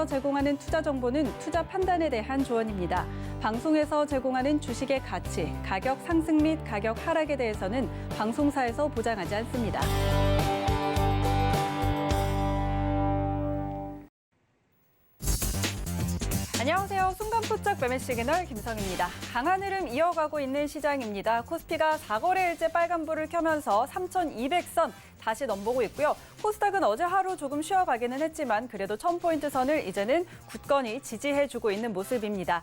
방송에서 제공하는 투자 정보는 투자 판단에 대한 조언입니다. 방송에서 제공하는 주식의 가치, 가격 상승 및 가격 하락에 대해서는 방송사에서 보장하지 않습니다. 안녕하세요. 순간포착 매매 시그널 김성입니다. 강한 흐름 이어가고 있는 시장입니다. 코스피가 4거래일째 빨간불을 켜면서 3,200선 다시 넘보고 있고요. 코스닥은 어제 하루 조금 쉬어가기는 했지만 그래도 1000포인트 선을 이제는 굳건히 지지해주고 있는 모습입니다.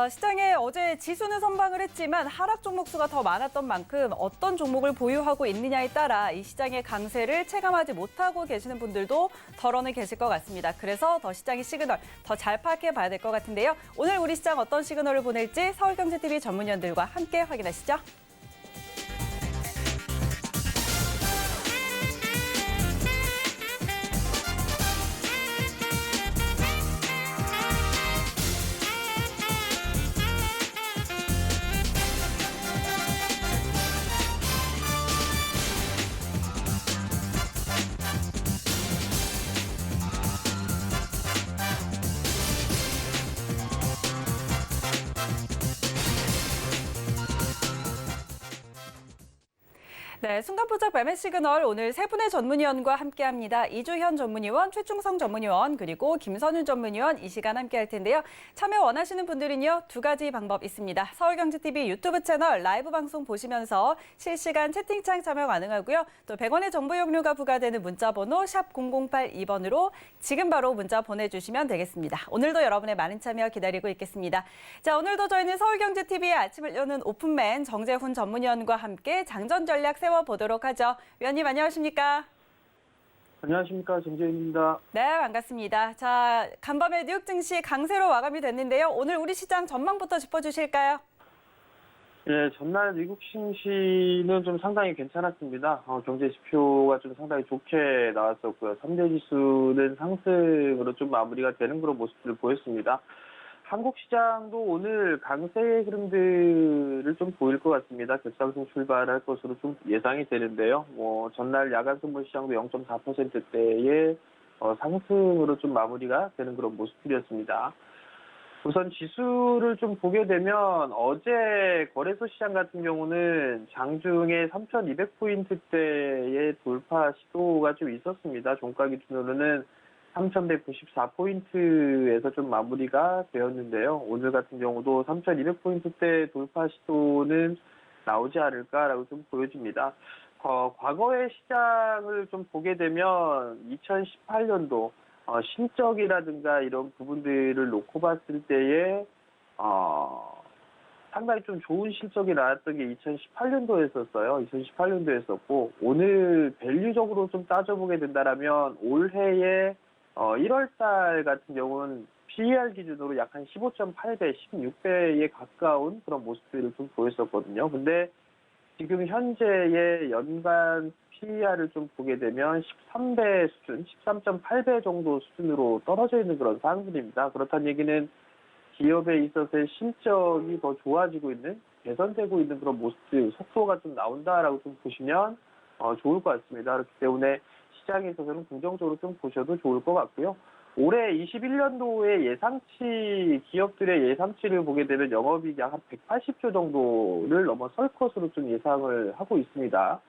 시장에 어제 지수는 선방을 했지만 하락 종목 수가 더 많았던 만큼 어떤 종목을 보유하고 있느냐에 따라 이 시장의 강세를 체감하지 못하고 계시는 분들도 덜어는 계실 것 같습니다. 그래서 더 시장의 시그널 더 잘 파악해 봐야 될 것 같은데요. 오늘 우리 시장 어떤 시그널을 보낼지 서울경제TV 전문위원들과 함께 확인하시죠. 네, 순간포착 매매 시그널 오늘 세 분의 전문위원과 함께합니다. 이주현 전문위원, 최충성 전문위원, 그리고 김선윤 전문위원 이 시간 함께할 텐데요. 참여 원하시는 분들은요, 두 가지 방법 있습니다. 서울경제TV 유튜브 채널 라이브 방송 보시면서 실시간 채팅창 참여 가능하고요. 또 100원의 정보 이용료가 부과되는 문자번호 샵 0082번으로 지금 바로 문자 보내주시면 되겠습니다. 오늘도 여러분의 많은 참여 기다리고 있겠습니다. 자, 오늘도 저희는 서울경제TV의 아침을 여는 오픈맨 정재훈 전문위원과 함께 장전 전략 세워보도록 하죠. 위원님 안녕하십니까? 안녕하십니까. 정재훈입니다. 네, 반갑습니다. 자, 간밤에 뉴욕 증시 강세로 마감이 됐는데요. 오늘 우리 시장 전망부터 짚어주실까요? 예, 전날 미국 증시는 좀 상당히 괜찮았습니다. 경제 지표가 좀 상당히 좋게 나왔었고요. 3대 지수는 상승으로 좀 마무리가 되는 그런 모습들을 보였습니다. 한국 시장도 오늘 강세의 흐름들을 좀 보일 것 같습니다. 격상승 출발할 것으로 좀 예상이 되는데요. 전날 야간 선물 시장도 0.4%대의 상승으로 좀 마무리가 되는 그런 모습들이었습니다. 우선 지수를 좀 보게 되면 어제 거래소 시장 같은 경우는 장중에 3,200포인트대의 돌파 시도가 좀 있었습니다. 종가 기준으로는 3,194포인트에서 좀 마무리가 되었는데요. 오늘 같은 경우도 3,200포인트대 돌파 시도는 나오지 않을까라고 좀 보여집니다. 과거의 시장을 좀 보게 되면 2018년도 실적이라든가 이런 부분들을 놓고 봤을 때에 상당히 좀 좋은 실적이 나왔던 게 2018년도였었어요. 2018년도였었고 오늘 밸류적으로 좀 따져보게 된다면 올해의 1월달 같은 경우는 PER 기준으로 약 한 15.8배, 16배에 가까운 그런 모습들을 좀 보였었거든요. 근데 지금 현재의 연간 PER을 좀 보게 되면 13배 수준, 13.8배 정도 수준으로 떨어져 있는 그런 상황들입니다. 그렇다는 얘기는 기업에 있어서의 실적이 더 좋아지고 있는, 개선되고 있는 그런 모습들, 속도가 좀 나온다라고 좀 보시면 좋을 것 같습니다. 그렇기 때문에 시장에 있어서는 긍정적으로 좀 보셔도 좋을 것 같고요. 올해 21년도의 예상치, 기업들의 예상치를 보게 되면 영업이익이 약 한 180조 정도를 넘어설 것으로 좀 예상을 하고 있습니다.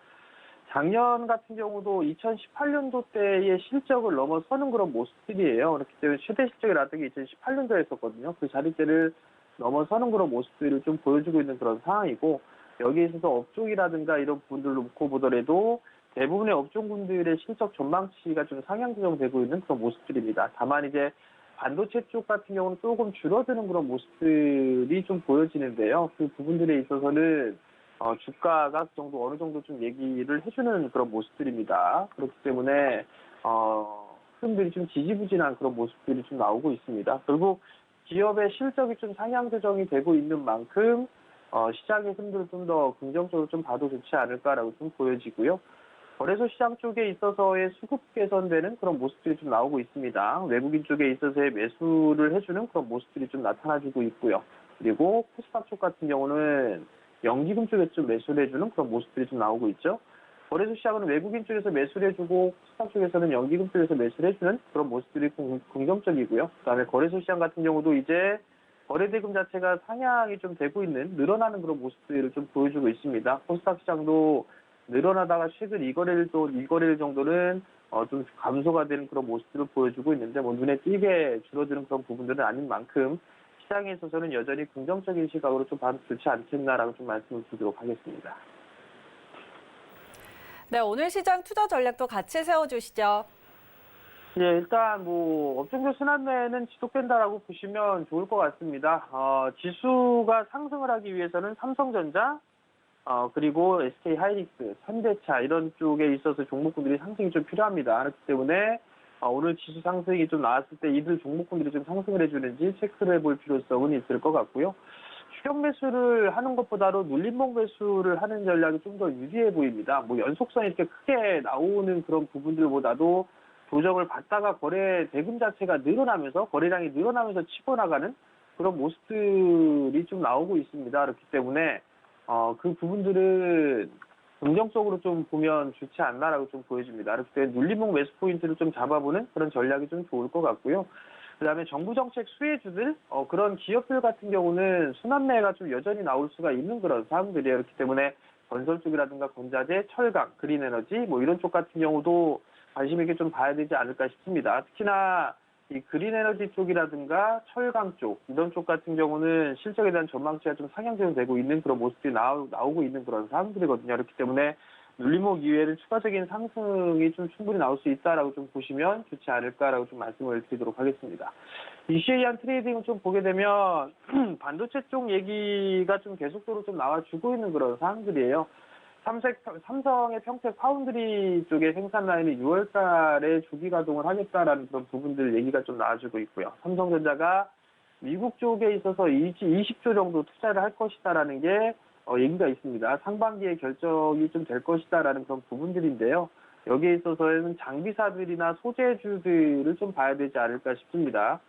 작년 같은 경우도 2018년도 때의 실적을 넘어서는 그런 모습들이에요. 그렇기 때문에 최대 실적이 나왔던 게 2018년도였었거든요. 그 자리대를 넘어서는 그런 모습들을 좀 보여주고 있는 그런 상황이고, 여기에 있어서 업종이라든가 이런 부분들을 놓고 보더라도 대부분의 업종군들의 실적 전망치가 좀 상향 조정되고 있는 그런 모습들입니다. 다만 이제 반도체 쪽 같은 경우는 조금 줄어드는 그런 모습들이 좀 보여지는데요. 그 부분들에 있어서는 주가가 정도 어느 정도 좀 얘기를 해주는 그런 모습들입니다. 그렇기 때문에 흐름들이 좀 지지부진한 그런 모습들이 좀 나오고 있습니다. 결국 기업의 실적이 좀 상향 조정이 되고 있는 만큼 시장의 흐름들을 좀 더 긍정적으로 좀 봐도 좋지 않을까라고 좀 보여지고요. 거래소 시장 쪽에 있어서의 수급 개선되는 그런 모습들이 좀 나오고 있습니다. 외국인 쪽에 있어서의 매수를 해주는 그런 모습들이 좀 나타나주고 있고요. 그리고 코스닥 쪽 같은 경우는 연기금 쪽에 좀 매수를 해주는 그런 모습들이 좀 나오고 있죠. 거래소 시장은 외국인 쪽에서 매수를 해주고 코스닥 쪽에서는 연기금 쪽에서 매수를 해주는 그런 모습들이 긍정적이고요. 그다음에 거래소 시장 같은 경우도 이제 거래대금 자체가 상향이 좀 되고 있는 늘어나는 그런 모습들을 좀 보여주고 있습니다. 코스닥 시장도 늘어나다가 최근 이거래일 정도는 좀 감소가 되는 그런 모습들을 보여주고 있는데 뭐 눈에 띄게 줄어드는 그런 부분들은 아닌 만큼 시장에 있어서는 여전히 긍정적인 시각으로 좀 봐도 좋지 않겠나라고 좀 말씀을 드리도록 하겠습니다. 네, 오늘 시장 투자 전략도 같이 세워주시죠. 예, 일단 뭐 업종별 순환매는 지속된다라고 보시면 좋을 것 같습니다. 지수가 상승을 하기 위해서는 삼성전자, 그리고 SK 하이닉스, 현대차 이런 쪽에 있어서 종목군들이 상승이 좀 필요합니다. 그렇기 때문에 오늘 지수 상승이 좀 나왔을 때 이들 종목군들이 좀 상승을 해주는지 체크를 해볼 필요성은 있을 것 같고요. 추격 매수를 하는 것보다도 눌림목 매수를 하는 전략이 좀 더 유리해 보입니다. 뭐 연속성이 이렇게 크게 나오는 그런 부분들보다도 조정을 받다가 거래 대금 자체가 늘어나면서 거래량이 늘어나면서 치고 나가는 그런 모습들이 좀 나오고 있습니다. 그렇기 때문에 그 부분들은 긍정적으로 좀 보면 좋지 않나라고 좀 보여집니다. 그렇기 때문에 눌림목 매수 포인트를 좀 잡아보는 그런 전략이 좀 좋을 것 같고요. 그다음에 정부 정책 수혜주들 그런 기업들 같은 경우는 순환매가 좀 여전히 나올 수가 있는 그런 사항들이에요. 그렇기 때문에 건설 쪽이라든가 건자재, 철강, 그린에너지 뭐 이런 쪽 같은 경우도 관심 있게 좀 봐야 되지 않을까 싶습니다. 특히나 이 그린에너지 쪽이라든가 철강 쪽 이런 쪽 같은 경우는 실적에 대한 전망치가 좀 상향되고 있는 그런 모습들이 나오고 있는 그런 사항들이거든요. 그렇기 때문에 눌림목 이외에는 추가적인 상승이 좀 충분히 나올 수 있다라고 좀 보시면 좋지 않을까라고 좀 말씀을 드리도록 하겠습니다. 이슈에이한 트레이딩을 좀 보게 되면 반도체 쪽 얘기가 좀 계속적으로 좀 나와주고 있는 그런 사항들이에요. 삼성의 평택 파운드리 쪽의 생산 라인이 6월 달에 주기 가동을 하겠다라는 그런 부분들 얘기가 좀 나와주고 있고요. 삼성전자가 미국 쪽에 있어서 20조 정도 투자를 할 것이다라는 게 얘기가 있습니다. 상반기에 결정이 좀 될 것이다라는 그런 부분들인데요. 여기에 있어서는 장비사들이나 소재주들을 좀 봐야 되지 않을까 싶습니다.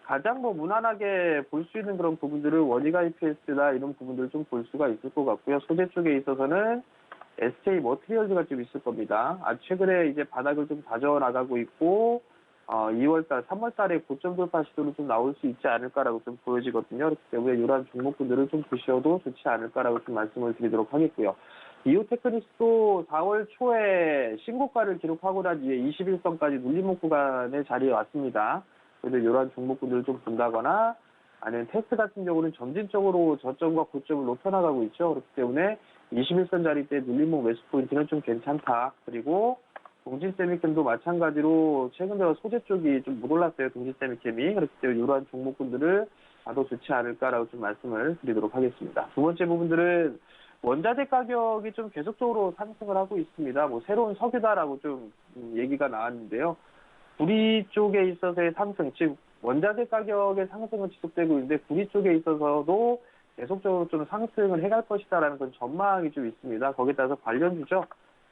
가장 무난하게 볼 수 있는 그런 부분들은 원익 IPS나 이런 부분들을 좀 볼 수가 있을 것 같고요. 소재 쪽에 있어서는 SK 머티리얼즈가 좀 있을 겁니다. 최근에 이제 바닥을 좀 다져나가고 있고 2월달, 3월달에 고점 돌파 시도로 좀 나올 수 있지 않을까라고 좀 보여지거든요. 그렇기 때문에 이러한 종목군들을 좀 보셔도 좋지 않을까라고 좀 말씀을 드리도록 하겠고요. 이오테크닉스도 4월 초에 신고가를 기록하고 난 이후에 21선까지 눌림목 구간의 자리에 왔습니다. 그래서 이러한 종목군들을 좀 본다거나 아니면 테스트 같은 경우는 점진적으로 저점과 고점을 높여나가고 있죠. 그렇기 때문에 21선 자리 때 눌림목 매수 포인트는 좀 괜찮다. 그리고 동진세미캠도 마찬가지로 최근 들어 소재 쪽이 좀 못 올랐어요. 동진세미캠이. 그렇기 때문에 이러한 종목군들을 봐도 좋지 않을까라고 좀 말씀을 드리도록 하겠습니다. 두 번째 부분들은 원자재 가격이 좀 계속적으로 상승을 하고 있습니다. 뭐 새로운 석유다라고 좀 얘기가 나왔는데요. 구리 쪽에 있어서의 상승, 즉 원자재 가격의 상승은 지속되고 있는데 구리 쪽에 있어서도 계속적으로 좀 상승을 해갈 것이다라는 그런 전망이 좀 있습니다. 거기에 따라서 관련주죠.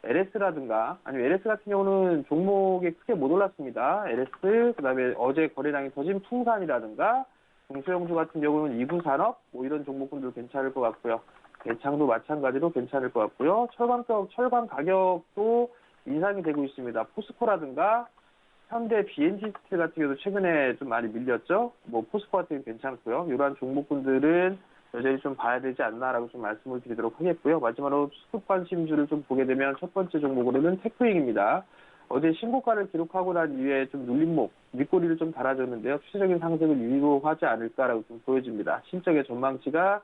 LS라든가 아니면 LS 같은 경우는 종목이 크게 못 올랐습니다. LS 그다음에 어제 거래량이 터진 풍산이라든가 중소형주 같은 경우는 이구산업 뭐 이런 종목군들 괜찮을 것 같고요. 대창도 마찬가지로 괜찮을 것 같고요. 철강 가격도 인상이 되고 있습니다. 포스코라든가 현대 BNG 스틸 같은 경우도 최근에 좀 많이 밀렸죠. 뭐 포스코 같은 경우는 괜찮고요. 이러한 종목군들은 여전히 좀 봐야 되지 않나라고 좀 말씀을 드리도록 하겠고요. 마지막으로 수급 관심주를 좀 보게 되면 첫 번째 종목으로는 테크윙입니다. 어제 신고가를 기록하고 난 이후에 좀 눌림목, 윗꼬리를 좀 달아줬는데요. 추세적인 상승을 유효하지 않을까라고 좀 보여집니다. 실적의 전망치가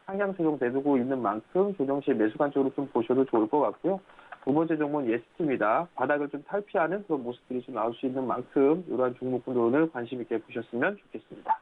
상향 조정되고 있는 만큼 조정 시에 매수관 쪽으로 좀 보셔도 좋을 것 같고요. 두 번째 종목은 예스트입니다. 바닥을 좀 탈피하는 그런 모습들이 좀 나올 수 있는 만큼 이러한 종목군들 오늘 관심 있게 보셨으면 좋겠습니다.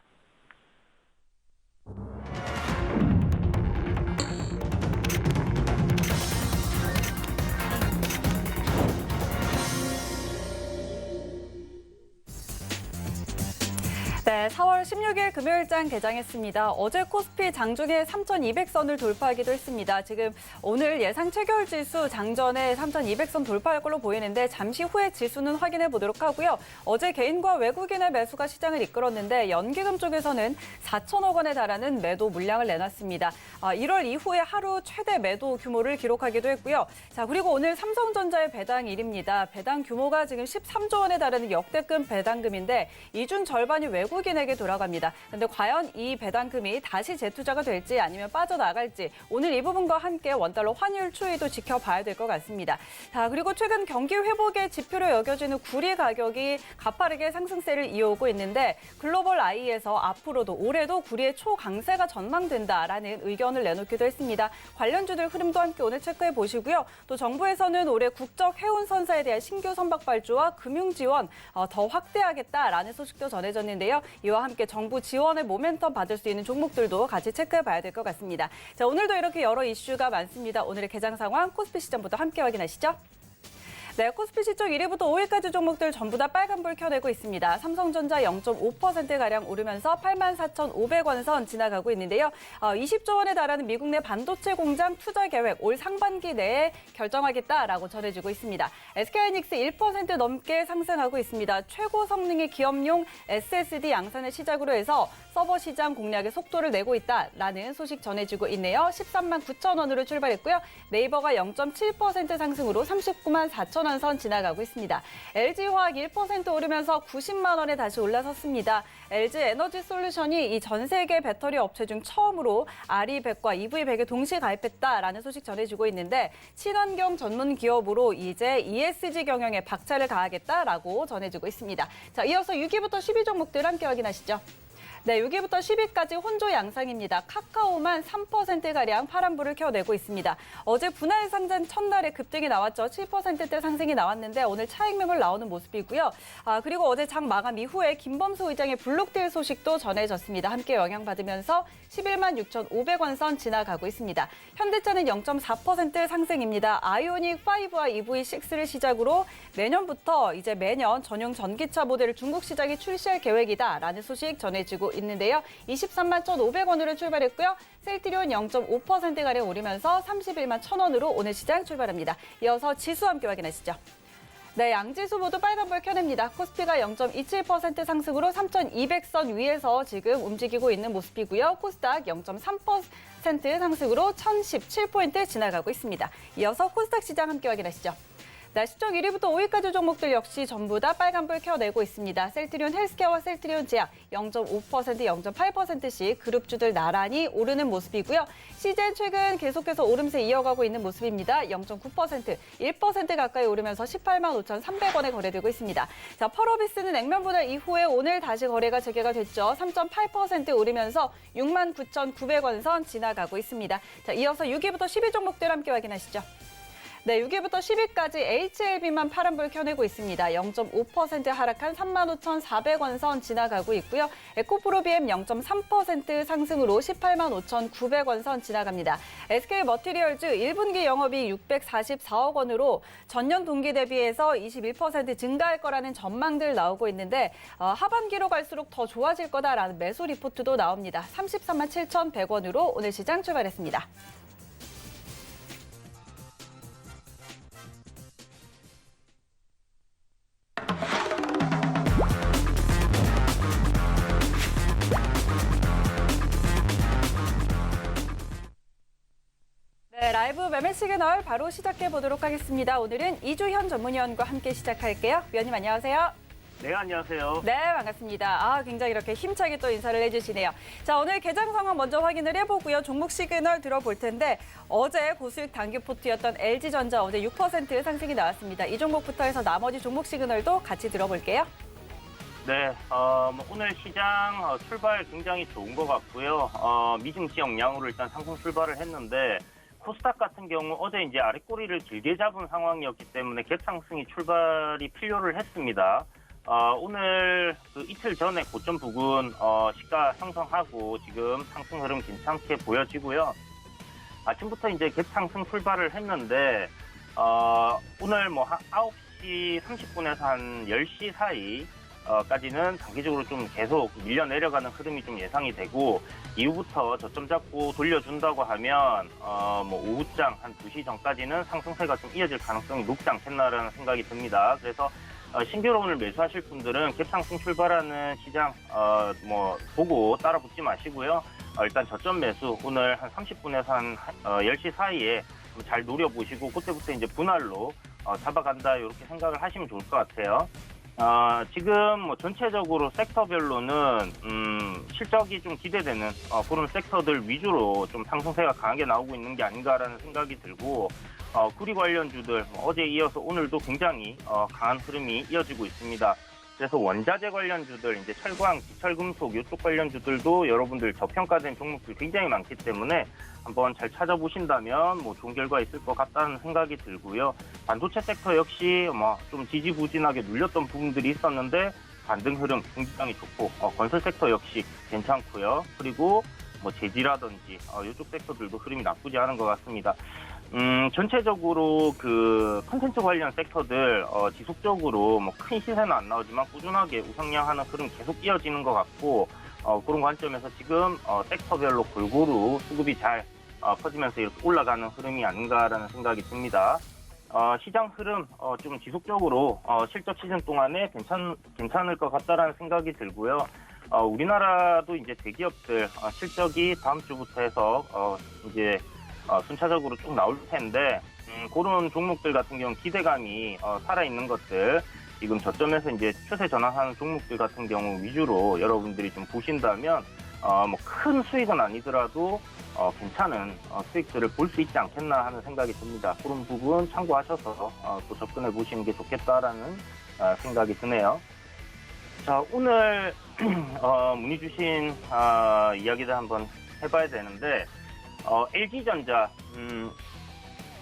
네, 4월 16일 금요일장 개장했습니다. 어제 코스피 장중에 3,200선을 돌파하기도 했습니다. 지금 오늘 예상 체결 지수 장전에 3,200선 돌파할 걸로 보이는데 잠시 후에 지수는 확인해 보도록 하고요. 어제 개인과 외국인의 매수가 시장을 이끌었는데 연기금 쪽에서는 4천억 원에 달하는 매도 물량을 내놨습니다. 1월 이후에 하루 최대 매도 규모를 기록하기도 했고요. 자, 그리고 오늘 삼성전자의 배당일입니다. 배당 규모가 지금 13조 원에 달하는 역대급 배당금인데 이 중 절반이 외국인에게 돌아갑니다. 그런데 과연 이 배당금이 다시 재투자가 될지 아니면 빠져나갈지 오늘 이 부분과 함께 원달러 환율 추이도 지켜봐야 될 것 같습니다. 자, 그리고 최근 경기 회복의 지표로 여겨지는 구리 가격이 가파르게 상승세를 이어오고 있는데 글로벌 IE에서 앞으로도 올해도 구리의 초강세가 전망된다라는 의견을 내놓기도 했습니다. 관련주들 흐름도 함께 오늘 체크해 보시고요. 또 정부에서는 올해 국적 해운 선사에 대한 신규 선박 발주와 금융 지원 더 확대하겠다라는 소식도 전해졌는데요. 이와 함께 정부 지원의 모멘텀 받을 수 있는 종목들도 같이 체크해 봐야 될 것 같습니다. 자, 오늘도 이렇게 여러 이슈가 많습니다. 오늘의 개장 상황 코스피 시장부터 함께 확인하시죠. 네, 코스피 시총 1위부터 5위까지 종목들 전부 다 빨간불 켜내고 있습니다. 삼성전자 0.5%가량 오르면서 84,500원 선 지나가고 있는데요. 20조 원에 달하는 미국 내 반도체 공장 투자 계획 올 상반기 내에 결정하겠다라고 전해지고 있습니다. SK하이닉스 1% 넘게 상승하고 있습니다. 최고 성능의 기업용 SSD 양산을 시작으로 해서 서버 시장 공략의 속도를 내고 있다라는 소식 전해지고 있네요. 13만 9천 원으로 출발했고요. 네이버가 0.7% 상승으로 39만 4천 원 선 지나가고 있습니다. LG화학 1% 오르면서 90만 원에 다시 올라섰습니다. LG에너지솔루션이 이 전 세계 배터리 업체 중 처음으로 RE100과 EV100에 동시 가입했다라는 소식 전해지고 있는데 친환경 전문 기업으로 이제 ESG 경영에 박차를 가하겠다라고 전해지고 있습니다. 자, 이어서 6위부터 10위 종목들 함께 확인하시죠. 네, 6위부터 10위까지 혼조 양상입니다. 카카오만 3%가량 파란불을 켜내고 있습니다. 어제 분할 상장 첫날에 급등이 나왔죠. 7%대 상승이 나왔는데 오늘 차익매물 나오는 모습이고요. 그리고 어제 장 마감 이후에 김범수 의장의 블록딜 소식도 전해졌습니다. 함께 영향받으면서 11만 6,500원 선 지나가고 있습니다. 현대차는 0.4% 상승입니다. 아이오닉 5와 EV6를 시작으로 내년부터 이제 매년 전용 전기차 모델을 중국 시장에 출시할 계획이다라는 소식 전해지고 있는데요. 23만 1,500원으로 출발했고요. 셀트리온 0.5%가량 오르면서 31만 1,000원으로 오늘 시장 출발합니다. 이어서 지수 함께 확인하시죠. 네, 양지수 모두 빨간불 켜냅니다. 코스피가 0.27% 상승으로 3,200선 위에서 지금 움직이고 있는 모습이고요. 코스닥 0.3% 상승으로 1,017포인트 지나가고 있습니다. 이어서 코스닥 시장 함께 확인하시죠. 네, 시총 1위부터 5위까지 종목들 역시 전부 다 빨간불 켜내고 있습니다. 셀트리온 헬스케어와 셀트리온 제약 0.5%, 0.8%씩 그룹주들 나란히 오르는 모습이고요. CJ는 최근 계속해서 오름세 이어가고 있는 모습입니다. 0.9%, 1% 가까이 오르면서 18만 5,300원에 거래되고 있습니다. 자, 펄어비스는 액면 분할 이후에 오늘 다시 거래가 재개가 됐죠. 3.8% 오르면서 6만 9,900원 선 지나가고 있습니다. 자, 이어서 6위부터 10위 종목들 함께 확인하시죠. 네, 6위부터 10위까지 HLB만 파란불 켜내고 있습니다. 0.5% 하락한 35,400원 선 지나가고 있고요. 에코프로비엠 0.3% 상승으로 18만 5,900원 선 지나갑니다. SK머티리얼즈 1분기 영업이익 644억 원으로 전년 동기 대비해서 21% 증가할 거라는 전망들 나오고 있는데 하반기로 갈수록 더 좋아질 거다라는 매수 리포트도 나옵니다. 33만 7,100원으로 오늘 시장 출발했습니다. 네, 라이브 매매 시그널 바로 시작해 보도록 하겠습니다. 오늘은 이주현 전문위원과 함께 시작할게요. 위원님 안녕하세요. 네, 안녕하세요. 네, 반갑습니다. 굉장히 이렇게 힘차게 또 인사를 해주시네요. 자, 오늘 개장 상황 먼저 확인을 해보고요. 종목 시그널 들어볼 텐데 어제 고수익 단기포트였던 LG전자 어제 6% 상승이 나왔습니다. 이 종목부터 해서 나머지 종목 시그널도 같이 들어볼게요. 네, 오늘 시장 출발 굉장히 좋은 것 같고요. 미증시 영향으로 일단 상승 출발을 했는데 코스닥 같은 경우 어제 이제 아랫꼬리를 길게 잡은 상황이었기 때문에 갭상승이 출발이 필요를 했습니다. 오늘 그 이틀 전에 고점 부근 시가 형성하고 지금 상승 흐름 괜찮게 보여지고요. 아침부터 이제 갭상승 출발을 했는데 오늘 뭐 한 9시 30분에서 한 10시 사이 까지는 단기적으로 좀 계속 밀려 내려가는 흐름이 좀 예상이 되고 이후부터 저점 잡고 돌려준다고 하면 뭐 오후장 한 2시 전까지는 상승세가 좀 이어질 가능성이 높지 않겠나라는 생각이 듭니다. 그래서 신규로 오늘 매수하실 분들은 갭상승 출발하는 시장 뭐 보고 따라 붙지 마시고요. 일단 저점 매수 오늘 한 30분에서 한 10시 사이에 잘 노려보시고 그때부터 이제 분할로 잡아간다 이렇게 생각을 하시면 좋을 것 같아요. 지금 뭐 전체적으로 섹터별로는 실적이 좀 기대되는 그런 섹터들 위주로 좀 상승세가 강하게 나오고 있는 게 아닌가라는 생각이 들고 구리 관련주들 어제 이어서 오늘도 굉장히 강한 흐름이 이어지고 있습니다. 그래서 원자재 관련주들, 이제 철광, 기철금속 이쪽 관련주들도 여러분들 저평가된 종목들 굉장히 많기 때문에 한번 잘 찾아보신다면 뭐 좋은 결과 있을 것 같다는 생각이 들고요. 반도체 섹터 역시 뭐 좀 지지부진하게 눌렸던 부분들이 있었는데 반등 흐름 굉장히 좋고 건설 섹터 역시 괜찮고요. 그리고 뭐 제지라든지 이쪽 섹터들도 흐름이 나쁘지 않은 것 같습니다. 전체적으로 그 콘텐츠 관련 섹터들 지속적으로 뭐 큰 시세는 안 나오지만 꾸준하게 우상향하는 흐름 계속 이어지는 것 같고 그런 관점에서 지금 섹터별로 골고루 수급이 잘 퍼지면서 이렇게 올라가는 흐름이 아닌가라는 생각이 듭니다. 시장 흐름 좀 지속적으로 실적 시즌 동안에 괜찮을 것 같다라는 생각이 들고요. 우리나라도 이제 대기업들 실적이 다음 주부터 해서 이제 순차적으로 쭉 나올 텐데 그런 종목들 같은 경우는 기대감이 살아있는 것들 지금 저점에서 이제 추세 전환하는 종목들 같은 경우 위주로 여러분들이 좀 보신다면 뭐 큰 수익은 아니더라도 괜찮은 수익들을 볼 수 있지 않겠나 하는 생각이 듭니다. 그런 부분 참고하셔서 또 접근해 보시는 게 좋겠다라는 생각이 드네요. 자, 오늘 문의 주신 이야기를 한번 해봐야 되는데 LG전자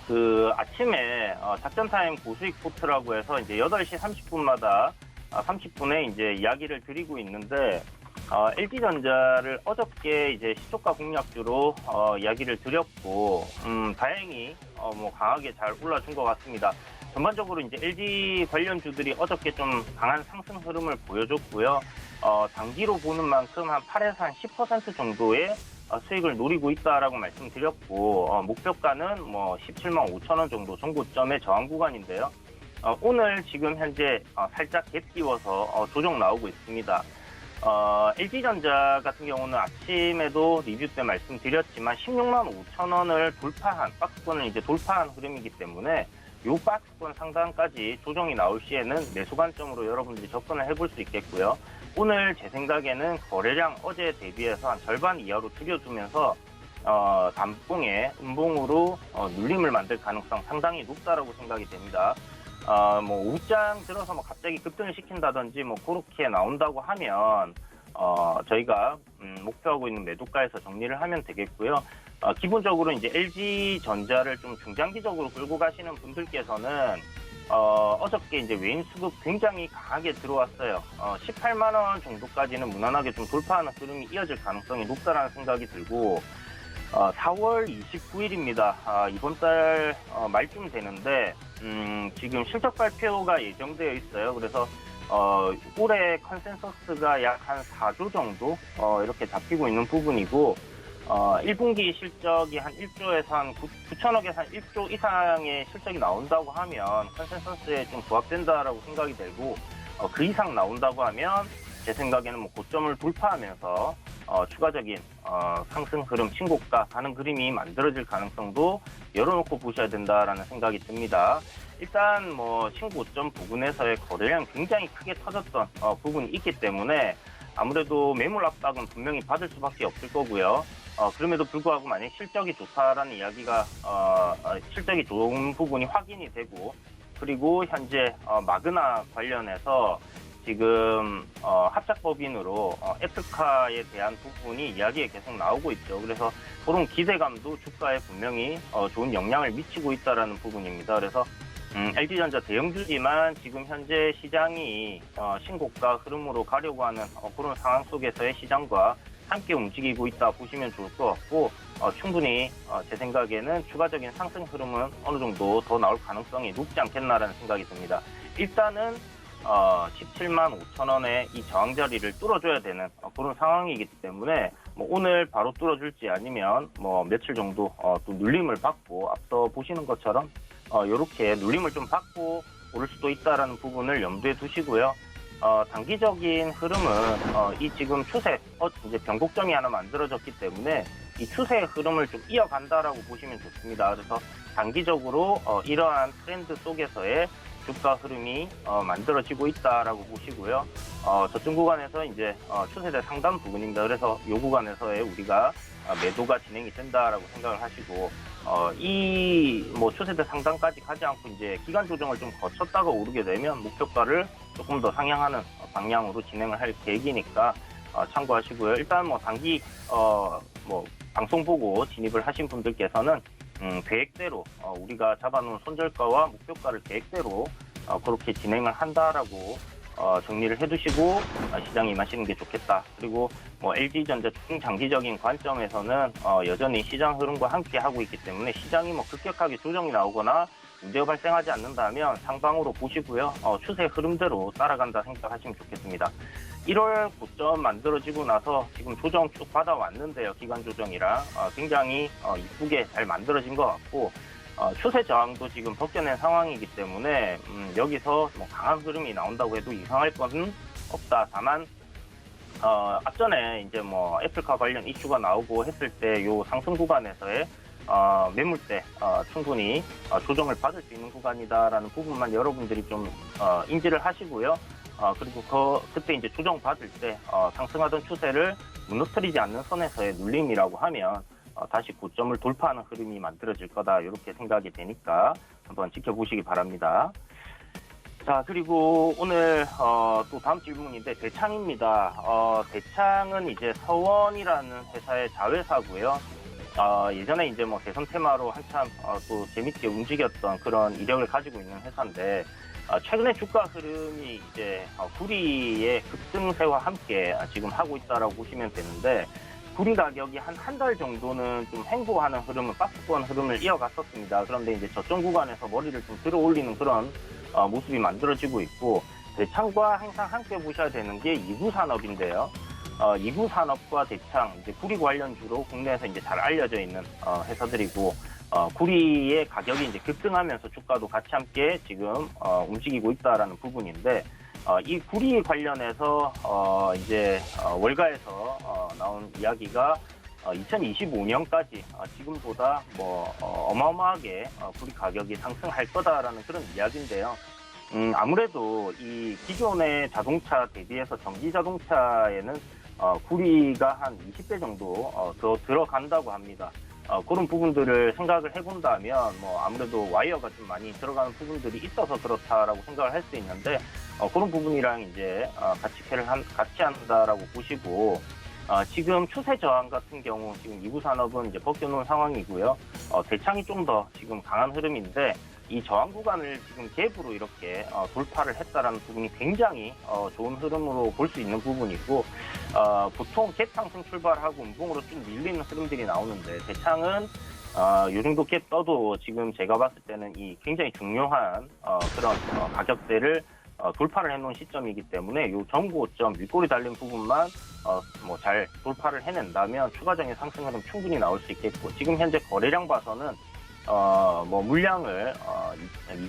그 아침에 작전 타임 고수익 포트라고 해서 이제 8시 30분마다 30분에 이제 이야기를 드리고 있는데 LG전자를 어저께 이제 시초가 공략주로 이야기를 드렸고 다행히 뭐 강하게 잘 올라준 것 같습니다. 전반적으로 이제 LG 관련주들이 어저께 좀 강한 상승 흐름을 보여줬고요. 단기로 보는 만큼 한 8에서 한 10% 정도의 수익을 노리고 있다라고 말씀드렸고 목표가는 뭐 17만 5천 원 정도 정고점의 저항 구간인데요. 오늘 지금 현재 살짝 갭 띄워서 조정 나오고 있습니다. LG전자 같은 경우는 아침에도 리뷰 때 말씀드렸지만 16만 5천 원을 돌파한 박스권을 이제 돌파한 흐름이기 때문에 이 박스권 상단까지 조정이 나올 시에는 매수 관점으로 여러분들이 접근을 해볼 수 있겠고요. 오늘 제 생각에는 거래량 어제 대비해서 한 절반 이하로 줄여주면서 단봉에 음봉으로 눌림을 만들 가능성 상당히 높다라고 생각이 됩니다. 뭐 오후장 들어서 뭐 갑자기 급등을 시킨다든지 뭐 그렇게 나온다고 하면 저희가 목표하고 있는 매도가에서 정리를 하면 되겠고요. 기본적으로 이제 LG 전자를 좀 중장기적으로 끌고 가시는 분들께서는 어저께 이제 외인 수급 굉장히 강하게 들어왔어요. 18만 원 정도까지는 무난하게 좀 돌파하는 흐름이 이어질 가능성이 높다라는 생각이 들고 4월 29일입니다. 이번 달 말쯤 되는데 지금 실적 발표가 예정되어 있어요. 그래서 올해 컨센서스가 약 한 4조 정도 이렇게 잡히고 있는 부분이고 1분기 실적이 한 1조에서 한 9천억에서 한 1조 이상의 실적이 나온다고 하면 컨센서스에 좀 부합된다라고 생각이 되고 그 이상 나온다고 하면 제 생각에는 뭐 고점을 돌파하면서 추가적인 상승 흐름, 신고가 가는 그림이 만들어질 가능성도 열어놓고 보셔야 된다라는 생각이 듭니다. 일단 뭐 신고점 부근에서의 거래량 굉장히 크게 터졌던 부분이 있기 때문에 아무래도 매물 압박은 분명히 받을 수밖에 없을 거고요. 그럼에도 불구하고 만약 실적이 좋다라는 이야기가 실적이 좋은 부분이 확인이 되고 그리고 현재 마그나 관련해서 지금 합작법인으로 애플카에 대한 부분이 이야기에 계속 나오고 있죠. 그래서 그런 기대감도 주가에 분명히 좋은 영향을 미치고 있다라는 부분입니다. 그래서 LG전자 대형주지만 지금 현재 시장이 신고가 흐름으로 가려고 하는 그런 상황 속에서의 시장과 함께 움직이고 있다 보시면 좋을 것 같고 충분히 제 생각에는 추가적인 상승 흐름은 어느 정도 더 나올 가능성이 높지 않겠나라는 생각이 듭니다. 일단은 17만 5천 원의 이 저항 자리를 뚫어줘야 되는 그런 상황이기 때문에 뭐 오늘 바로 뚫어줄지 아니면 뭐 며칠 정도 또 눌림을 받고 앞서 보시는 것처럼 이렇게 눌림을 좀 받고 오를 수도 있다라는 부분을 염두에 두시고요. 단기적인 흐름은 이 지금 추세 이제 변곡점이 하나 만들어졌기 때문에 이 추세의 흐름을 좀 이어간다라고 보시면 좋습니다. 그래서 단기적으로 이러한 트렌드 속에서의 주가 흐름이 만들어지고 있다라고 보시고요. 저점 구간에서 이제 추세대 상단 부분입니다. 그래서 이 구간에서의 우리가 매도가 진행이 된다라고 생각을 하시고 이 뭐 추세대 상단까지 가지 않고 이제 기간 조정을 좀 거쳤다가 오르게 되면 목표가를 조금 더 상향하는 방향으로 진행을 할 계획이니까 참고하시고요. 일단 뭐 단기 뭐 방송 보고 진입을 하신 분들께서는 계획대로 우리가 잡아놓은 손절가와 목표가를 계획대로 그렇게 진행을 한다라고 정리를 해두시고 시장에 임하시는 게 좋겠다. 그리고 뭐 LG전자 중장기적인 관점에서는 여전히 시장 흐름과 함께 하고 있기 때문에 시장이 뭐 급격하게 조정이 나오거나 문제가 발생하지 않는다면 상방으로 보시고요. 추세 흐름대로 따라간다 생각하시면 좋겠습니다. 1월 고점 만들어지고 나서 지금 조정 쭉 받아왔는데요. 기간 조정이랑 굉장히 이쁘게 잘 만들어진 것 같고 추세 저항도 지금 벗겨낸 상황이기 때문에 여기서 뭐 강한 흐름이 나온다고 해도 이상할 건 없다. 다만 앞전에 이제 뭐 애플카 관련 이슈가 나오고 했을 때 요 상승 구간에서의 매물대 충분히 조정을 받을 수 있는 구간이다라는 부분만 여러분들이 좀 인지를 하시고요. 그리고 그때 이제 조정 받을 때 상승하던 추세를 무너뜨리지 않는 선에서의 눌림이라고 하면 다시 고점을 돌파하는 흐름이 만들어질 거다 이렇게 생각이 되니까 한번 지켜보시기 바랍니다. 자, 그리고 오늘 또 다음 질문인데 대창입니다. 대창은 이제 서원이라는 회사의 자회사고요. 예전에 이제 뭐 대선 테마로 한참 또 재밌게 움직였던 그런 이력을 가지고 있는 회사인데 최근에 주가 흐름이 이제 구리의 급등세와 함께 지금 하고 있다라고 보시면 되는데 구리 가격이 한 달 정도는 좀 횡보하는 흐름을 박스권 흐름을 이어갔었습니다. 그런데 이제 저점 구간에서 머리를 좀 들어 올리는 그런 모습이 만들어지고 있고 대창과 항상 함께 보셔야 되는 게 이구 산업인데요. 이구 산업과 대창 이제 구리 관련주로 국내에서 이제 잘 알려져 있는 회사들이고 구리의 가격이 이제 급등하면서 주가도 같이 함께 지금 움직이고 있다라는 부분인데 이 구리 관련해서 이제 월가에서 나온 이야기가 2025년까지 지금보다 뭐 어마어마하게 구리 가격이 상승할 거다라는 그런 이야기인데요. 아무래도 이 기존의 자동차 대비해서 전기 자동차에는 구리가 한 20배 정도 더 들어간다고 합니다. 그런 부분들을 생각을 해본다면 뭐 아무래도 와이어가 좀 많이 들어가는 부분들이 있어서 그렇다라고 생각을 할 수 있는데 그런 부분이랑 이제 같이 한다라고 보시고 지금 추세 저항 같은 경우 지금 이구 산업은 이제 벗겨놓은 상황이고요. 대창이 좀 더 지금 강한 흐름인데 이 저항 구간을 지금 갭으로 이렇게 돌파를 했다라는 부분이 굉장히 좋은 흐름으로 볼 수 있는 부분이고 보통 갭 상승 출발하고 음봉으로 쭉 밀리는 흐름들이 나오는데 대창은 요 정도 갭 떠도 지금 제가 봤을 때는 이 굉장히 중요한 그런 가격대를 돌파를 해놓은 시점이기 때문에 요 전고점 윗꼬리 달린 부분만 뭐 잘 돌파를 해낸다면 추가적인 상승 흐름 충분히 나올 수 있겠고 지금 현재 거래량 봐서는 뭐 물량을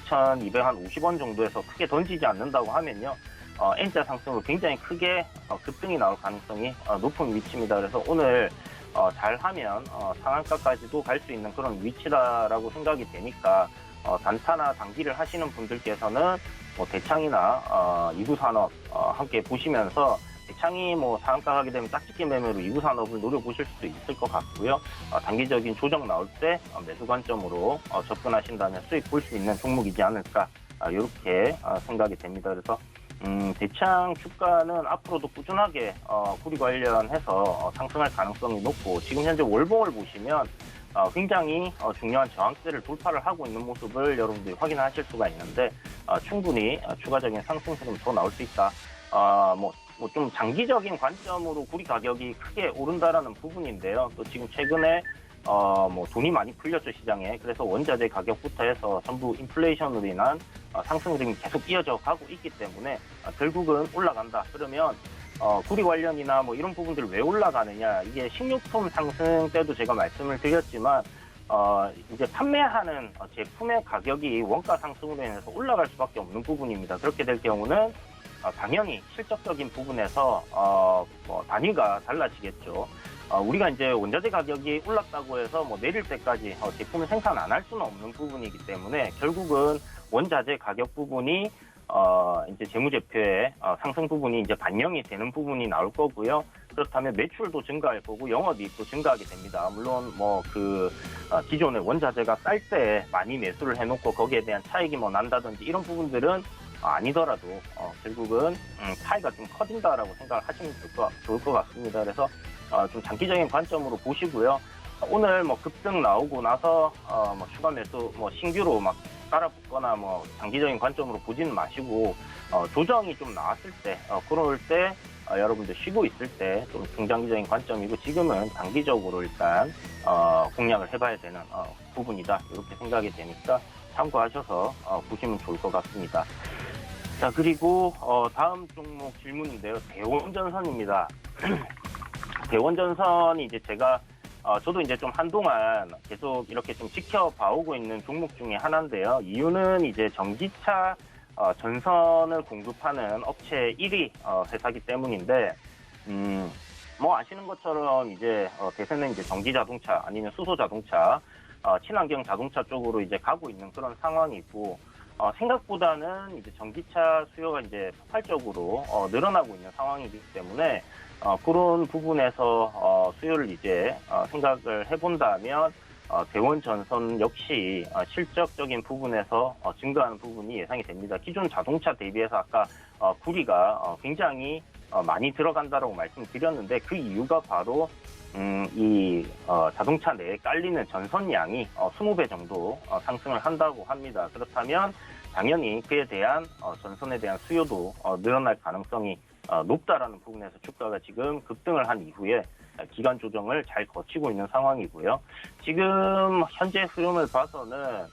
2,250원 정도에서 크게 던지지 않는다고 하면요. N자 상승으로 굉장히 크게 급등이 나올 가능성이 높은 위치입니다. 그래서 오늘 잘하면 상한가까지도 갈 수 있는 그런 위치다라고 생각이 되니까 단타나 단기를 하시는 분들께서는 뭐 대창이나 이구산업 함께 보시면서 대창이 뭐 상한가 가게 되면 짝짓기 매매로 이구산업을 노려보실 수도 있을 것 같고요. 단기적인 조정 나올 때 매수 관점으로 접근하신다면 수익 볼 수 있는 종목이지 않을까 이렇게 생각이 됩니다. 그래서 대창 주가는 앞으로도 꾸준하게 구리 관련해서 상승할 가능성이 높고 지금 현재 월봉을 보시면 굉장히 중요한 저항대를 돌파를 하고 있는 모습을 여러분들이 확인하실 수가 있는데 충분히 추가적인 상승 흐름 더 나올 수 있다. 뭐 좀 장기적인 관점으로 구리 가격이 크게 오른다라는 부분인데요. 또 지금 최근에 뭐 돈이 많이 풀렸죠, 시장에. 그래서 원자재 가격부터 해서 전부 인플레이션으로 인한 상승 흐름이 계속 이어져 가고 있기 때문에 결국은 올라간다. 그러면 구리 관련이나 뭐 이런 부분들 왜 올라가느냐. 이게 식료품 상승 때도 제가 말씀을 드렸지만 이제 판매하는 제품의 가격이 원가 상승으로 인해서 올라갈 수밖에 없는 부분입니다. 그렇게 될 경우는 당연히 실적적인 부분에서 뭐 단위가 달라지겠죠. 우리가 이제 원자재 가격이 올랐다고 해서 뭐 내릴 때까지 제품을 생산 안 할 수는 없는 부분이기 때문에 결국은 원자재 가격 부분이 이제 재무제표의 상승 부분이 이제 반영이 되는 부분이 나올 거고요. 그렇다면 매출도 증가할 거고 영업이익도 증가하게 됩니다. 물론 뭐 기존의 원자재가 쌀 때 많이 매수를 해놓고 거기에 대한 차익이 뭐 난다든지 이런 부분들은 아니더라도 결국은 차이가 좀 커진다라고 생각하시면 좋을 것 같습니다. 그래서 좀 장기적인 관점으로 보시고요. 오늘 뭐 급등 나오고 나서 뭐 추가 매수 뭐 신규로 막 따라붙거나 뭐 장기적인 관점으로 보지는 마시고 조정이 좀 나왔을 때 그럴 때 여러분들 쉬고 있을 때 좀 중장기적인 관점이고 지금은 단기적으로 일단 공략을 해봐야 되는 부분이다 이렇게 생각이 되니까 참고하셔서 보시면 좋을 것 같습니다. 자 그리고 다음 종목 질문인데요. 대원전선입니다. 대원전선이 이제 제가 저도 이제 좀 한동안 계속 이렇게 좀 지켜봐오고 있는 종목 중에 하나인데요. 이유는 이제 전기차 전선을 공급하는 업체 1위 회사기 때문인데, 뭐 아시는 것처럼 이제 대세는 이제 전기 자동차 아니면 수소 자동차, 친환경 자동차 쪽으로 이제 가고 있는 그런 상황이고, 생각보다는 이제 전기차 수요가 이제 폭발적으로 늘어나고 있는 상황이기 때문에 그런 부분에서 수요를 이제 생각을 해본다면 대원전선 역시 실적적인 부분에서 증가하는 부분이 예상이 됩니다. 기존 자동차 대비해서 아까 구리가 굉장히 많이 들어간다라고 말씀드렸는데 그 이유가 바로 이 자동차 내에 깔리는 전선량이 20배 정도 상승을 한다고 합니다. 그렇다면 당연히 그에 대한 전선에 대한 수요도 늘어날 가능성이 높다라는 부분에서 주가가 지금 급등을 한 이후에 기간 조정을 잘 거치고 있는 상황이고요. 지금 현재 흐름을 봐서는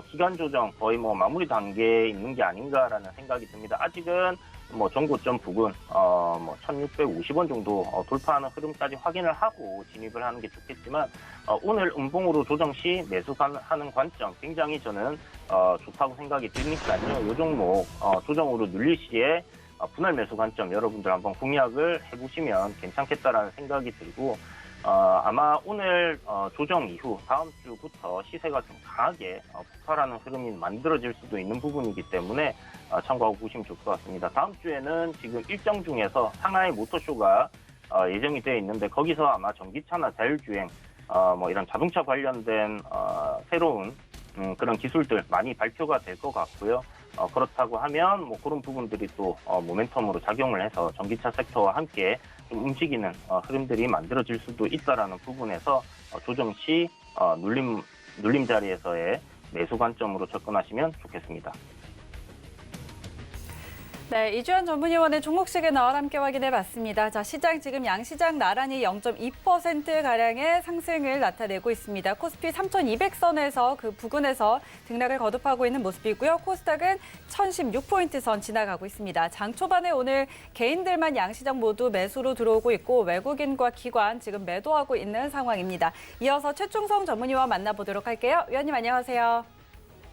기간 조정 거의 뭐 마무리 단계에 있는 게 아닌가라는 생각이 듭니다. 아직은 뭐 전고점 부근 뭐 1,650원 정도 돌파하는 흐름까지 확인을 하고 진입을 하는 게 좋겠지만 오늘 음봉으로 조정 시 매수하는 관점 굉장히 저는 좋다고 생각이 드니까요. 이 종목 조정으로 눌릴 시에 분할 매수 관점 여러분들 한번 공략을 해보시면 괜찮겠다라는 생각이 들고 아마 오늘 조정 이후 다음 주부터 시세가 좀 강하게 폭발하는 흐름이 만들어질 수도 있는 부분이기 때문에 참고하고 보시면 좋을 것 같습니다. 다음 주에는 지금 일정 중에서 상하이 모터쇼가 예정이 되어 있는데 거기서 아마 전기차나 자율주행 뭐 이런 자동차 관련된 새로운 그런 기술들 많이 발표가 될 것 같고요. 그렇다고 하면 뭐 그런 부분들이 또 모멘텀으로 작용을 해서 전기차 섹터와 함께 좀 움직이는 흐름들이 만들어질 수도 있다라는 부분에서 조정 시 눌림 자리에서의 매수 관점으로 접근하시면 좋겠습니다. 네, 이주연 전문위원의 종목 시그널 함께 확인해봤습니다. 자, 시장 지금 양시장 나란히 0.2%가량의 상승을 나타내고 있습니다. 코스피 3,200선에서 그 부근에서 등락을 거듭하고 있는 모습이고요. 코스닥은 1,016포인트 선 지나가고 있습니다. 장 초반에 오늘 개인들만 양시장 모두 매수로 들어오고 있고 외국인과 기관 지금 매도하고 있는 상황입니다. 이어서 최충성 전문위원 만나보도록 할게요. 위원님 안녕하세요.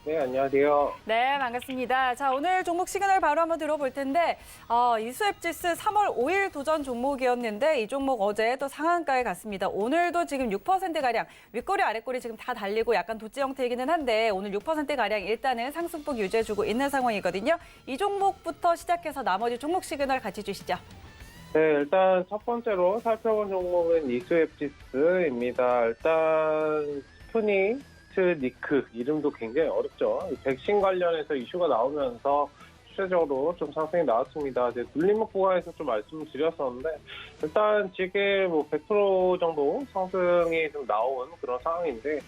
네, 안녕하세요. 네, 반갑습니다. 자, 오늘 종목 시그널 바로 한번 들어볼 텐데 이수앱지수 3월 5일 도전 종목이었는데 이 종목 어제 또 상한가에 갔습니다. 오늘도 지금 6%가량 윗꼬리 아랫꼬리 지금 다 달리고 약간 도치 형태이기는 한데 오늘 6%가량 일단은 상승폭 유지해주고 있는 상황이거든요. 이 종목부터 시작해서 나머지 종목 시그널 같이 주시죠. 네, 일단 첫 번째로 살펴본 종목은 이수앱지수입니다. 일단 스푸니크 이름도 굉장히 어렵죠. 백신 관련해서 이슈가 나오면서 추세적으로 좀 상승이 나왔습니다. 이제 눌림목 구간에서 좀 말씀을 드렸었는데 일단 지금 뭐 100% 정도 상승이 좀 나온 그런 상황인데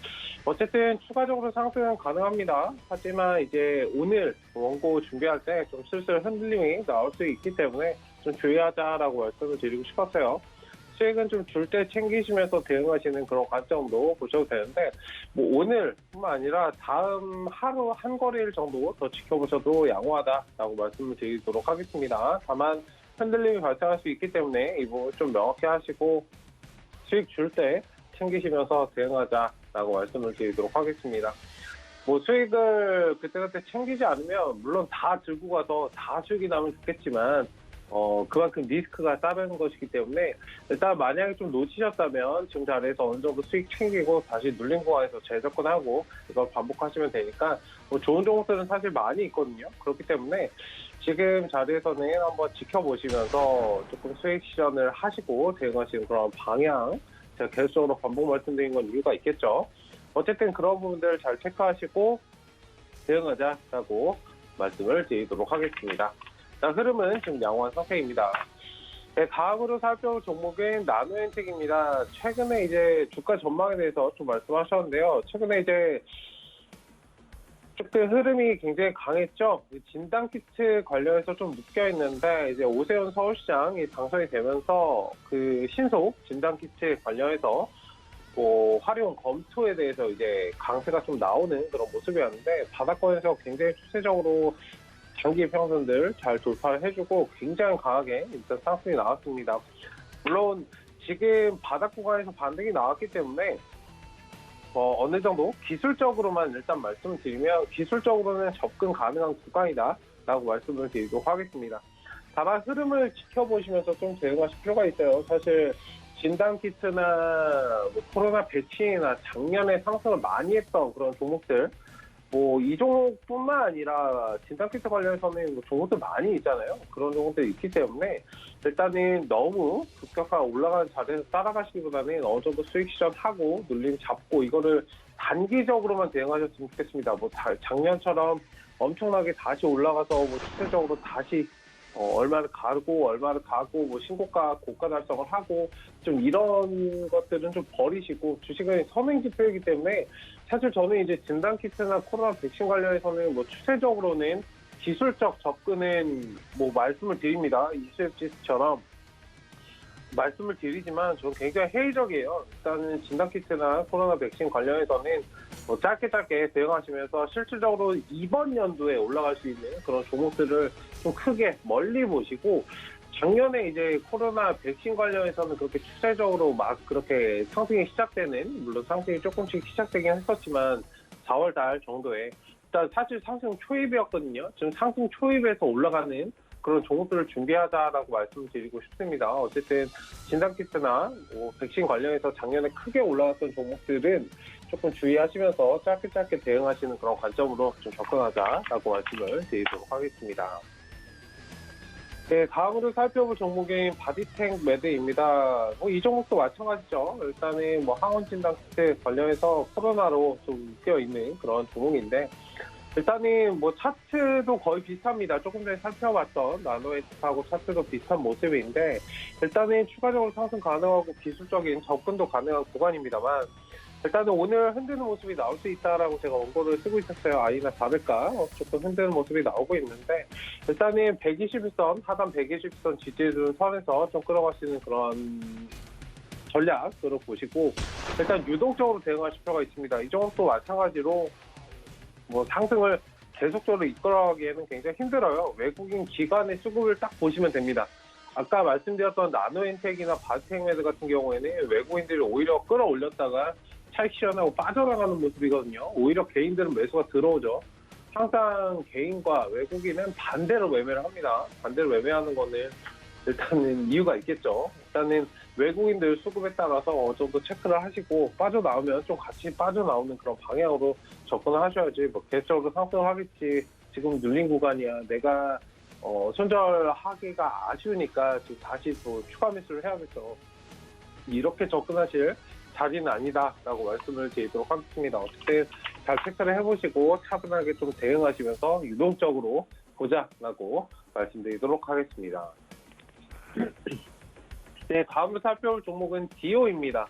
어쨌든 추가적으로 상승은 가능합니다. 하지만 이제 오늘 원고 준비할 때 좀 슬슬 흔들림이 나올 수 있기 때문에 좀 주의하자라고 말씀을 드리고 싶었어요. 수익은 좀 줄 때 챙기시면서 대응하시는 그런 관점도 보셔도 되는데, 뭐 오늘뿐만 아니라 다음 하루 한 거래일 정도 더 지켜보셔도 양호하다라고 말씀을 드리도록 하겠습니다. 다만 흔들림이 발생할 수 있기 때문에 이 부분 좀 명확히 하시고 수익 줄 때 챙기시면서 대응하자라고 말씀을 드리도록 하겠습니다. 뭐 수익을 그때그때 챙기지 않으면 물론 다 들고 가서 다 수익이 나면 좋겠지만 그만큼 리스크가 따르는 것이기 때문에 일단 만약에 좀 놓치셨다면 지금 자리에서 어느 정도 수익 챙기고 다시 눌린 구간에서 재접근하고 이걸 반복하시면 되니까 뭐 좋은 종목들은 사실 많이 있거든요. 그렇기 때문에 지금 자리에서는 한번 지켜보시면서 조금 수익 실현을 하시고 대응하시는 그런 방향, 제가 계속적으로 반복 말씀드린 건 이유가 있겠죠. 어쨌든 그런 부분들을 잘 체크하시고 대응하자라고 말씀을 드리도록 하겠습니다. 자, 흐름은 지금 양호한 상태입니다. 네, 다음으로 살펴볼 종목은 나노엔텍입니다. 최근에 이제 주가 전망에 대해서 좀 말씀하셨는데요. 최근에 이제 조금 흐름이 굉장히 강했죠. 진단키트 관련해서 좀 묶여 있는데 이제 오세훈 서울시장이 당선이 되면서 그 신속 진단키트 관련해서 활용 검토에 대해서 이제 강세가 좀 나오는 그런 모습이었는데 바닥권에서 굉장히 추세적으로 장기 평선들 잘 돌파를 해주고 굉장히 강하게 일단 상승이 나왔습니다. 물론 지금 바닥 구간에서 반등이 나왔기 때문에 어느 정도 기술적으로만 일단 말씀을 드리면 기술적으로는 접근 가능한 구간이다라고 말씀을 드리도록 하겠습니다. 다만 흐름을 지켜보시면서 좀 대응하실 필요가 있어요. 사실 진단키트나 코로나 백신이나 작년에 상승을 많이 했던 그런 종목들 이 종목뿐만 아니라 진단키트 관련해서는 종목들 많이 있잖아요. 그런 종목들이 있기 때문에 일단은 너무 급격하게 올라가는 자리에서 따라가시기보다는 어느 정도 수익 실현하고 눌림 잡고 이거를 단기적으로만 대응하셨으면 좋겠습니다. 작년처럼 엄청나게 다시 올라가서 추세적으로 다시 얼마를 가고 신고가 고가 달성을 하고 좀 이런 것들은 좀 버리시고 주식은 선행 지표이기 때문에 사실 저는 이제 진단키트나 코로나 백신 관련해서는 추세적으로는 기술적 접근은 말씀을 드립니다. 이수협지수처럼 말씀을 드리지만 저는 굉장히 회의적이에요. 일단은 진단키트나 코로나 백신 관련해서는 짧게 대응하시면서 실질적으로 이번 연도에 올라갈 수 있는 그런 종목들을 좀 크게 멀리 보시고 작년에 이제 코로나 백신 관련해서는 그렇게 추세적으로 막 그렇게 상승이 시작되는 물론 상승이 조금씩 시작되긴 했었지만 4월 달 정도에 일단 사실 상승 초입이었거든요. 지금 상승 초입에서 올라가는 그런 종목들을 준비하자라고 말씀드리고 싶습니다. 어쨌든 진단키트나 백신 관련해서 작년에 크게 올라갔던 종목들은 조금 주의하시면서 짧게 대응하시는 그런 관점으로 좀 접근하자라고 말씀을 드리도록 하겠습니다. 네, 다음으로 살펴볼 종목인 바디탱 매드입니다. 이 종목도 마찬가지죠. 일단은 항원 진단키트 관련해서 코로나로 좀 묶여 있는 그런 종목인데 일단은 차트도 거의 비슷합니다. 조금 전에 살펴봤던 나노엔텍하고 차트도 비슷한 모습인데 일단은 추가적으로 상승 가능하고 기술적인 접근도 가능한 구간입니다만 일단은 오늘 흔드는 모습이 나올 수 있다라고 제가 원고를 쓰고 있었어요. 아이나 400가 조금 흔드는 모습이 나오고 있는데 일단은 121선 하단 120선 지지해주는 선에서 좀 끌어가시는 그런 전략으로 보시고 일단 유동적으로 대응하실 필요가 있습니다. 이 종목도 마찬가지로 상승을 계속적으로 이끌어가기에는 굉장히 힘들어요. 외국인 기관의 수급을 딱 보시면 됩니다. 아까 말씀드렸던 나노엔텍이나 바디탱매드 같은 경우에는 외국인들이 오히려 끌어올렸다가 차익 실현하고 빠져나가는 모습이거든요. 오히려 개인들은 매수가 들어오죠. 항상 개인과 외국인은 반대로 매매를 합니다. 반대로 매매하는 거는 일단은 이유가 있겠죠. 일단은 외국인들 수급에 따라서 어느 정도 체크를 하시고 빠져나오면 좀 같이 빠져나오는 그런 방향으로 접근을 하셔야지 계속적으로 상승을 하겠지 지금 눌린 구간이야 내가 손절하기가 아쉬우니까 지금 다시 또 추가 매수를 해야겠죠. 이렇게 접근하실 자리는 아니다라고 말씀을 드리도록 하겠습니다. 어쨌든 잘 체크를 해보시고 차분하게 좀 대응하시면서 유동적으로 보자라고 말씀드리도록 하겠습니다. 네, 다음으로 살펴볼 종목은 디오입니다.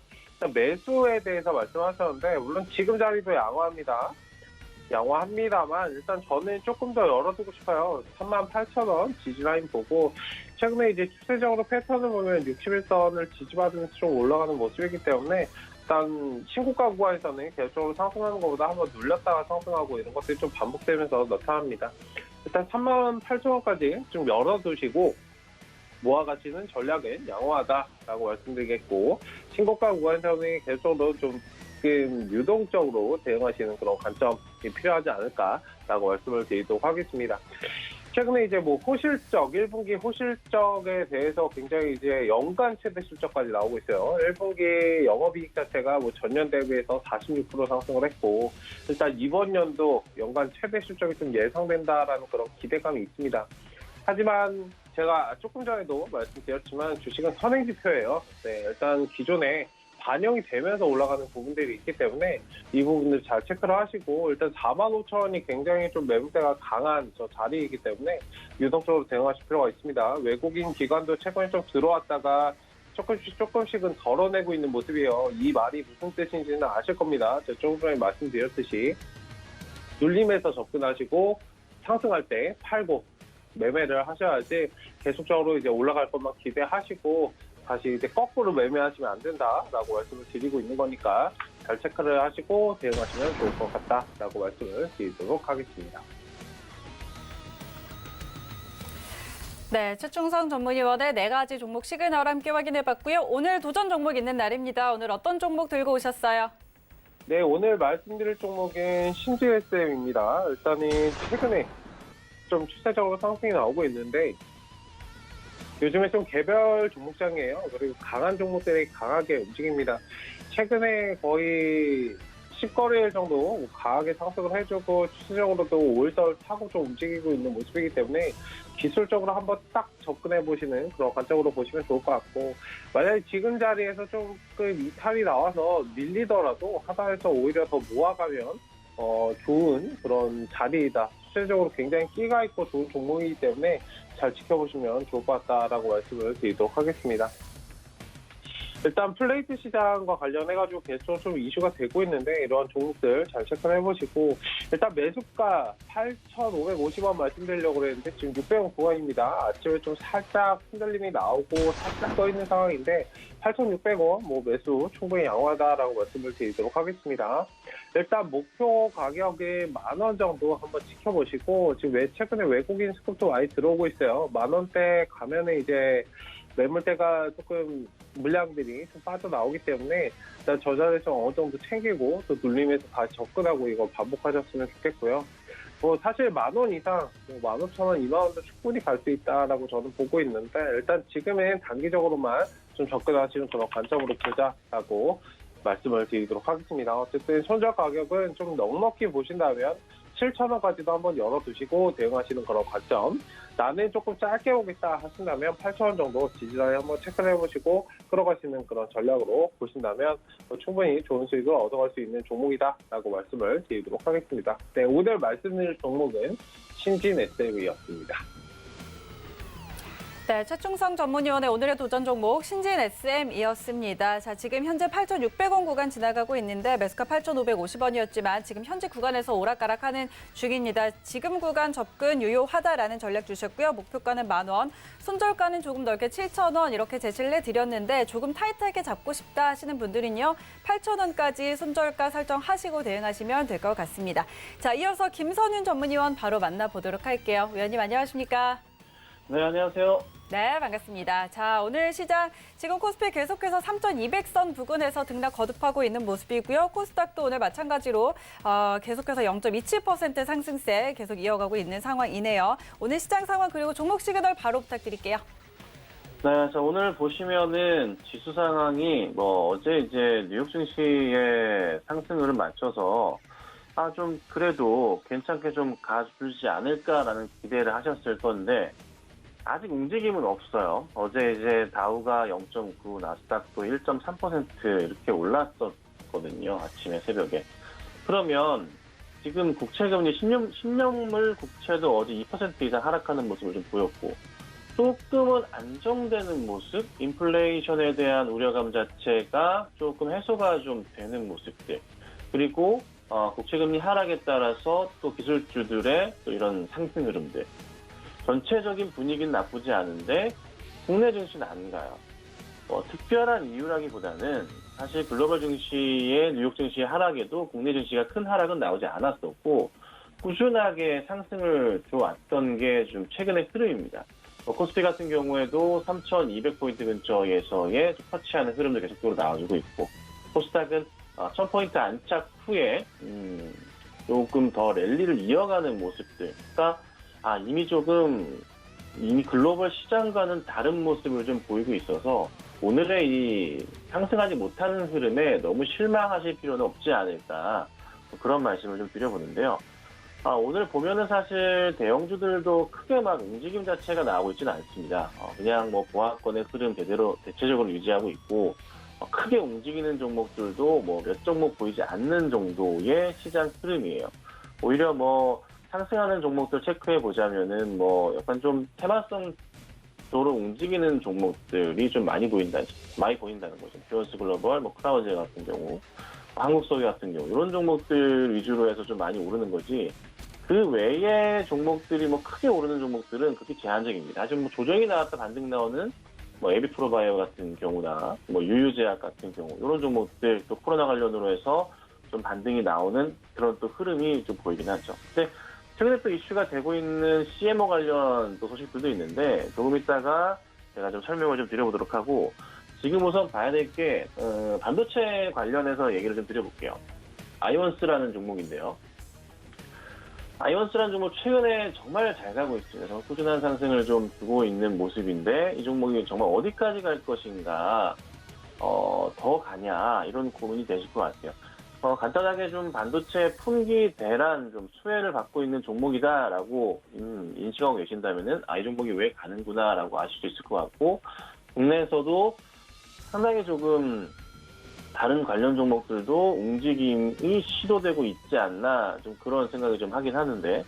매수에 대해서 말씀하셨는데 물론 지금 자리도 양호합니다. 양호합니다만 일단 저는 조금 더 열어두고 싶어요. 38,000원 지지라인 보고 최근에 이제 추세적으로 패턴을 보면 61선을 지지받으면서 좀 올라가는 모습이기 때문에 일단 신고가 구간에서는 계속적으로 상승하는 것보다 한번 눌렸다가 상승하고 이런 것들이 좀 반복되면서 나타납니다. 일단 38,000원까지 좀 열어두시고 모아 가치는 전략은 양호하다라고 말씀드리겠고 신고가 구간에서는 계속적으로 좀 유동적으로 대응하시는 그런 관점이 필요하지 않을까라고 말씀을 드리도록 하겠습니다. 최근에 이제 호실적, 1분기 호실적에 대해서 굉장히 이제 연간 최대 실적까지 나오고 있어요. 1분기 영업이익 자체가 전년 대비해서 46% 상승을 했고, 일단 이번 연도 연간 최대 실적이 좀 예상된다라는 그런 기대감이 있습니다. 하지만 제가 조금 전에도 말씀드렸지만 주식은 선행지표예요. 네, 일단 기존에 반영이 되면서 올라가는 부분들이 있기 때문에 이 부분들 잘 체크를 하시고 일단 45,000원이 굉장히 좀 매물대가 강한 저 자리이기 때문에 유동적으로 대응하실 필요가 있습니다. 외국인 기관도 최근에 좀 들어왔다가 조금씩은 덜어내고 있는 모습이에요. 이 말이 무슨 뜻인지는 아실 겁니다. 제가 조금 전에 말씀드렸듯이 눌림에서 접근하시고 상승할 때 팔고 매매를 하셔야지 계속적으로 이제 올라갈 것만 기대하시고 다시 이제 거꾸로 매매하시면 안 된다라고 말씀을 드리고 있는 거니까 잘 체크를 하시고 대응하시면 좋을 것 같다라고 말씀을 드리도록 하겠습니다. 네, 최충성 전문위원의 4가지 종목 시그널 함께 확인해봤고요. 오늘 도전 종목 있는 날입니다. 오늘 어떤 종목 들고 오셨어요? 네, 오늘 말씀드릴 종목은 신지SM입니다. 일단은 최근에 좀 추세적으로 상승이 나오고 있는데 요즘에 좀 개별 종목장이에요. 그리고 강한 종목들이 강하게 움직입니다. 최근에 거의 10거래일 정도 강하게 상승을 해주고 추세적으로도 5일선을 타고 좀 움직이고 있는 모습이기 때문에 기술적으로 한번 딱 접근해보시는 그런 관점으로 보시면 좋을 것 같고 만약에 지금 자리에서 조금 이탈이 나와서 밀리더라도 하단에서 오히려 더 모아가면 좋은 그런 자리이다. 추세적으로 굉장히 끼가 있고 좋은 종목이기 때문에 잘 지켜보시면 좋을 것 같다라고 말씀을 드리도록 하겠습니다. 일단 플레이트 시장과 관련해가지고 계속 좀 이슈가 되고 있는데 이러한 종목들 잘 체크를 해보시고 일단 매수가 8,550원 말씀드리려고 그랬는데 지금 600원 구간입니다. 아침에 좀 살짝 흔들림이 나오고 살짝 떠있는 상황인데 8,600원 매수 충분히 양호하다라고 말씀을 드리도록 하겠습니다. 일단 목표 가격이 10,000원 정도 한번 지켜보시고 지금 최근에 외국인 스kup도 많이 들어오고 있어요. 10,000원대 가면은 이제 매물대가 조금 물량들이 좀 빠져나오기 때문에 일단 저 자리에서 어느 정도 챙기고 또 눌림에서 다시 접근하고 이거 반복하셨으면 좋겠고요. 사실 10,000원 이상, 15,000원, 20,000원도 충분히 갈 수 있다라고 저는 보고 있는데 일단 지금은 단기적으로만 좀 접근하시는 그런 관점으로 보자라고 말씀을 드리도록 하겠습니다. 어쨌든 손절 가격은 좀 넉넉히 보신다면 7,000원까지도 한번 열어두시고 대응하시는 그런 관점. 나는 조금 짧게 오겠다 하신다면 8,000원 정도 지지라인 한번 체크를 해보시고 끌어가시는 그런 전략으로 보신다면 충분히 좋은 수익을 얻어갈 수 있는 종목이다라고 말씀을 드리도록 하겠습니다. 네, 오늘 말씀드릴 종목은 신진SM이었습니다. 네, 최충성 전문위원의 오늘의 도전 종목 신진SM이었습니다. 자, 지금 현재 8,600원 구간 지나가고 있는데 매수가 8,550원이었지만 지금 현재 구간에서 오락가락하는 중입니다. 지금 구간 접근 유효하다라는 전략 주셨고요. 목표가는 10,000원, 손절가는 조금 넓게 7,000원 이렇게 제시를 해드렸는데 조금 타이트하게 잡고 싶다 하시는 분들은요. 8,000원까지 손절가 설정하시고 대응하시면 될 것 같습니다. 자, 이어서 김선윤 전문위원 바로 만나보도록 할게요. 위원님 안녕하십니까? 네, 안녕하세요. 네, 반갑습니다. 자, 오늘 시장 지금 코스피 계속해서 3,200선 부근에서 등락 거듭하고 있는 모습이고요. 코스닥도 오늘 마찬가지로 계속해서 0.27% 상승세 계속 이어가고 있는 상황이네요. 오늘 시장 상황 그리고 종목 시그널 바로 부탁드릴게요. 네, 자, 오늘 보시면은 지수 상황이 어제 이제 뉴욕 증시의 상승률을 맞춰서 좀 그래도 괜찮게 좀 가주지 않을까라는 기대를 하셨을 건데 아직 움직임은 없어요. 어제 이제 다우가 0.9, 나스닥도 1.3% 이렇게 올랐었거든요. 아침에 새벽에. 그러면 지금 국채금리 10년물 국채도 어제 2% 이상 하락하는 모습을 좀 보였고 조금은 안정되는 모습, 인플레이션에 대한 우려감 자체가 조금 해소가 좀 되는 모습들. 그리고 국채금리 하락에 따라서 또 기술주들의 또 이런 상승 흐름들. 전체적인 분위기는 나쁘지 않은데 국내 증시는 안 가요. 특별한 이유라기보다는 사실 글로벌 증시의 뉴욕 증시의 하락에도 국내 증시가 큰 하락은 나오지 않았었고 꾸준하게 상승을 줘왔던 게 좀 최근의 흐름입니다. 코스피 같은 경우에도 3,200포인트 근처에서의 터치하는 흐름도 계속적으로 나와주고 있고 코스닥은 1,000포인트 안착 후에 조금 더 랠리를 이어가는 모습들. 그러니까 이미 글로벌 시장과는 다른 모습을 좀 보이고 있어서 오늘의 이 상승하지 못하는 흐름에 너무 실망하실 필요는 없지 않을까 그런 말씀을 좀 드려보는데요. 오늘 보면은 사실 대형주들도 크게 막 움직임 자체가 나오고 있지는 않습니다. 그냥 뭐 보합권의 흐름 대체적으로 유지하고 있고 크게 움직이는 종목들도 뭐 몇 종목 보이지 않는 정도의 시장 흐름이에요. 오히려 뭐 상승하는 종목들 체크해 보자면은 뭐 약간 좀 테마성도로 움직이는 종목들이 좀 많이 보인다는 거죠. 퓨어스 글로벌, 뭐 크라우제 같은 경우, 한국소비 같은 경우 이런 종목들 위주로 해서 좀 많이 오르는 거지. 그 외의 종목들이 뭐 크게 오르는 종목들은 그렇게 제한적입니다. 아직 뭐 조정이 나왔다 반등 나오는 뭐 에비프로바이오 같은 경우나 뭐 유유제약 같은 경우 이런 종목들 또 코로나 관련으로 해서 좀 반등이 나오는 그런 또 흐름이 좀 보이긴 하죠. 근데 최근에 또 이슈가 되고 있는 CMO 관련 또 소식들도 있는데 조금 이따가 제가 좀 설명을 좀 드려보도록 하고 지금 우선 봐야 될 게 반도체 관련해서 얘기를 좀 드려볼게요. 아이온스라는 종목인데요. 아이온스라는 종목 최근에 정말 잘 가고 있습니다. 정말 꾸준한 상승을 좀 두고 있는 모습인데 이 종목이 정말 어디까지 갈 것인가 더 가냐 이런 고민이 되실 것 같아요. 간단하게 좀 반도체 품귀 대란 좀 수혜를 받고 있는 종목이다라고 인식하고 계신다면은 이 종목이 왜 가는구나라고 아실 수 있을 것 같고 국내에서도 상당히 조금 다른 관련 종목들도 움직임이 시도되고 있지 않나 좀 그런 생각을 좀 하긴 하는데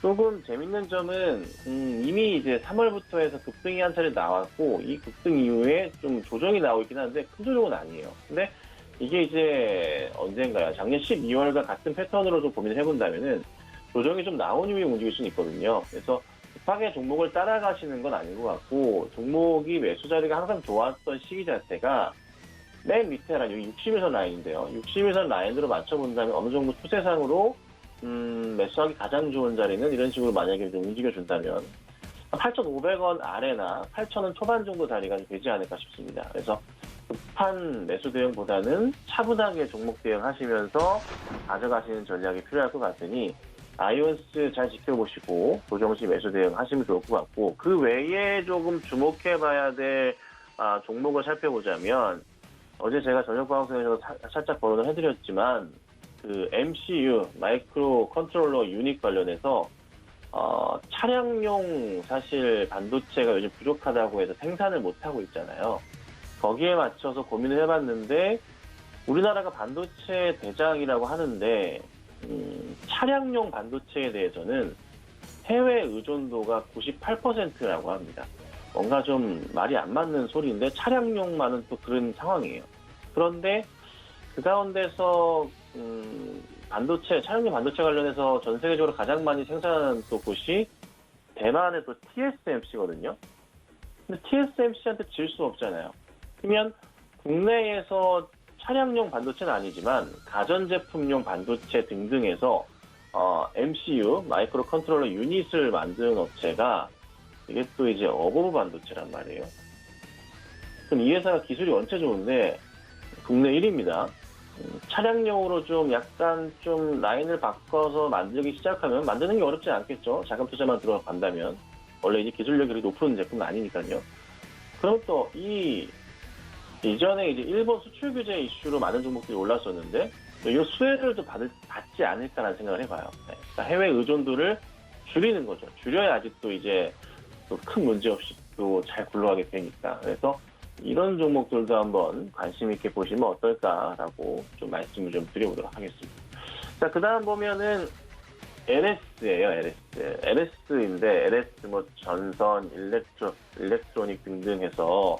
조금 재밌는 점은 이미 이제 3월부터 해서 급등이 한 차례 나왔고 이 급등 이후에 좀 조정이 나오고 있긴 한데 큰 조정은 아니에요. 근데 이게 이제 언젠가요? 작년 12월과 같은 패턴으로 좀 고민을 해본다면은 조정이 좀 나온 이후에 움직일 수는 있거든요. 그래서 급하게 종목을 따라가시는 건 아닌 것 같고 종목이 매수 자리가 항상 좋았던 시기 자체가 맨 밑에란 여기 60일선 라인인데요. 60일선 라인으로 맞춰본다면 어느 정도 추세상으로 매수하기 가장 좋은 자리는 이런 식으로 만약에 좀 움직여준다면 8,500원 아래나 8,000원 초반 정도 자리가 되지 않을까 싶습니다. 그래서 급한 매수 대응보다는 차분하게 종목 대응하시면서 가져가시는 전략이 필요할 것 같으니 아이온스 잘 지켜보시고 조정시 매수 대응하시면 좋을 것 같고 그 외에 조금 주목해봐야 될 종목을 살펴보자면 어제 제가 저녁 방송에서 살짝 거론을 해드렸지만 그 MCU 마이크로 컨트롤러 유닛 관련해서 차량용 사실 반도체가 요즘 부족하다고 해서 생산을 못하고 있잖아요. 거기에 맞춰서 고민을 해봤는데 우리나라가 반도체 대장이라고 하는데 차량용 반도체에 대해서는 해외 의존도가 98%라고 합니다. 뭔가 좀 말이 안 맞는 소리인데 차량용만은 또 그런 상황이에요. 그런데 그 가운데서 차량용 반도체 관련해서 전 세계적으로 가장 많이 생산하는 또 곳이 대만의 또 TSMC거든요. 근데 TSMC한테 질 수 없잖아요. 그러면 국내에서 차량용 반도체는 아니지만 가전제품용 반도체 등등에서 MCU 마이크로 컨트롤러 유닛을 만드는 업체가 이게 또 이제 어버브 반도체란 말이에요. 그럼 이 회사가 기술이 원체 좋은데 국내 1위입니다. 차량용으로 좀 약간 좀 라인을 바꿔서 만들기 시작하면 만드는 게 어렵지 않겠죠. 자금 투자만 들어간다면. 원래 이제 기술력이 그렇게 높은 제품은 아니니까요. 그럼 또 이전에 이제 일본 수출 규제 이슈로 많은 종목들이 올랐었는데 이 수혜를 또 받지 않을까라는 생각을 해봐요. 네. 그러니까 해외 의존도를 줄이는 거죠. 줄여야 아직도 이제 또 큰 문제 없이 또 잘 굴러가게 되니까. 그래서 이런 종목들도 한번 관심 있게 보시면 어떨까라고 좀 말씀을 좀 드려보도록 하겠습니다. 자, 그 다음 보면은 LS예요, LS. LS인데, LS 뭐 전선, 일렉트로닉 등등 해서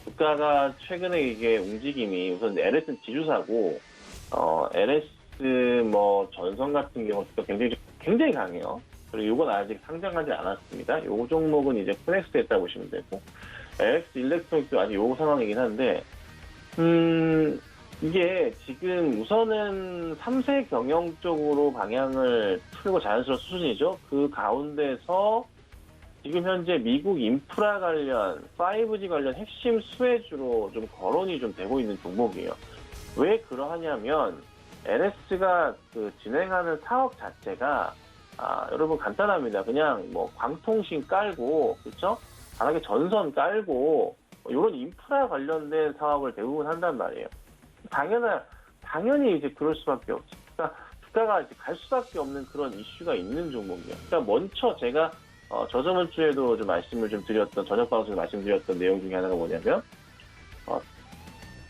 주가가 최근에 이게 움직임이 우선 LS는 지주사고, LS 뭐 전선 같은 경우도 굉장히 강해요. 그리고 이건 아직 상장하지 않았습니다. 이 종목은 이제 코넥스 됐다 보시면 되고, LX 일렉트로닉도 아직 요 상황이긴 한데, 이게 지금 우선은 3세 경영 쪽으로 방향을 틀고 자연스러운 수준이죠. 그 가운데서 지금 현재 미국 인프라 관련, 5G 관련 핵심 수혜주로 좀 거론이 좀 되고 있는 종목이에요. 왜 그러하냐면 LS가 그 진행하는 사업 자체가 여러분 간단합니다. 그냥 뭐 광통신 깔고, 그렇죠? 간단하게 전선 깔고 이런 인프라 관련된 사업을 대부분 한단 말이에요. 당연히 이제 그럴 수밖에 없죠. 그러니까 주가가 이제 갈 수밖에 없는 그런 이슈가 있는 종목이에요. 그러니까 먼저 제가 저저번 주에도 좀 말씀을 좀 드렸던, 저녁 방송에서 말씀드렸던 내용 중에 하나가 뭐냐면,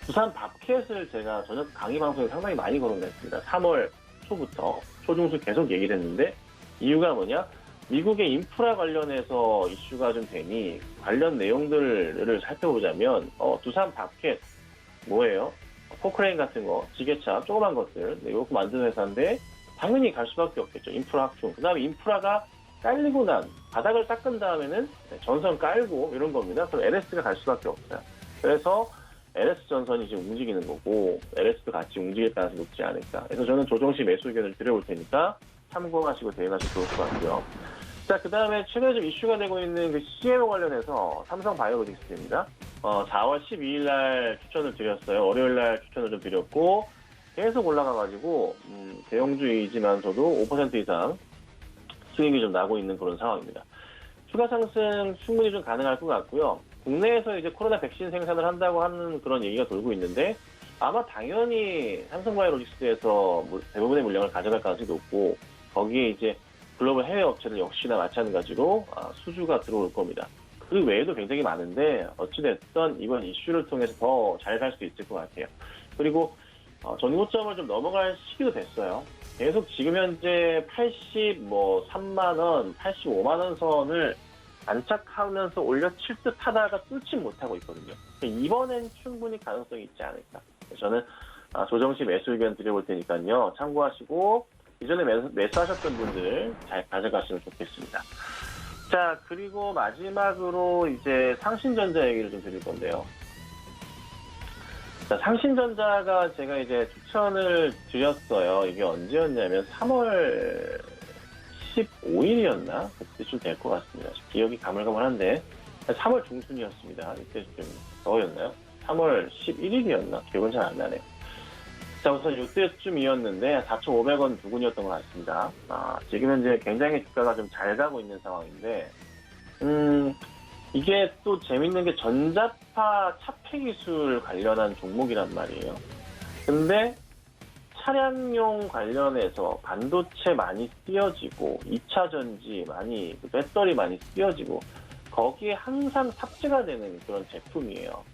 부산 밥켓을 제가 저녁 강의 방송에 상당히 많이 거론했습니다. 3월 초부터 초중순 계속 얘기를 했는데, 이유가 뭐냐? 미국의 인프라 관련해서 이슈가 좀 되니 관련 내용들을 살펴보자면, 두산 밥켓 뭐예요? 포크레인 같은 거, 지게차, 조그만 것들, 이거 만드는 회사인데 당연히 갈 수밖에 없겠죠. 인프라 확충. 그 다음에 인프라가 깔리고 난 바닥을 닦은 다음에는 전선 깔고 이런 겁니다. 그럼 LS가 갈 수밖에 없어요. 그래서 LS 전선이 지금 움직이는 거고, LS도 같이 움직일 가능성이 높지 않을까. 그래서 저는 조정시 매수 의견을 드려볼 테니까 참고하시고 대응하시면 좋을 것 같고요. 자, 그 다음에 최근에 좀 이슈가 되고 있는 그 CMO 관련해서 삼성바이오로직스입니다. 4월 12일 날 추천을 드렸어요. 월요일 날 추천을 좀 드렸고, 계속 올라가가지고, 대형주이지만서도 5% 이상 수익이 좀 나고 있는 그런 상황입니다. 추가 상승 충분히 좀 가능할 것 같고요. 국내에서 이제 코로나 백신 생산을 한다고 하는 그런 얘기가 돌고 있는데, 아마 당연히 삼성바이오로직스에서 대부분의 물량을 가져갈 가능성이 높고, 거기에 이제 글로벌 해외 업체들 역시나 마찬가지로 수주가 들어올 겁니다. 그 외에도 굉장히 많은데 어찌됐든 이번 이슈를 통해서 더 잘 갈 수 있을 것 같아요. 그리고 전고점을 좀 넘어갈 시기도 됐어요. 계속 지금 현재 83만 원, 85만 원 선을 안착하면서 올려칠 듯 하다가 뚫지 못하고 있거든요. 이번엔 충분히 가능성이 있지 않을까. 저는 조정시 매수 의견 드려볼 테니까요. 참고하시고 이전에 매수하셨던 분들 잘 가져가시면 좋겠습니다. 자, 그리고 마지막으로 이제 상신전자 얘기를 좀 드릴 건데요. 자, 상신전자가 제가 이제 추천을 드렸어요. 이게 언제였냐면 3월 15일이었나? 그때쯤 될 것 같습니다. 기억이 가물가물한데 3월 중순이었습니다. 이때 좀 더였나요? 3월 11일이었나? 기억은 잘 안 나네요. 자, 우선 이때쯤이었는데 4,500원 부근이었던 것 같습니다. 지금 현재 굉장히 주가가 좀 잘 가고 있는 상황인데, 이게 또 재밌는 게 전자파 차폐 기술 관련한 종목이란 말이에요. 근데 차량용 관련해서 반도체 많이 쓰여지고 2차 전지 많이, 배터리 많이 쓰여지고 거기에 항상 탑재가 되는 그런 제품이에요.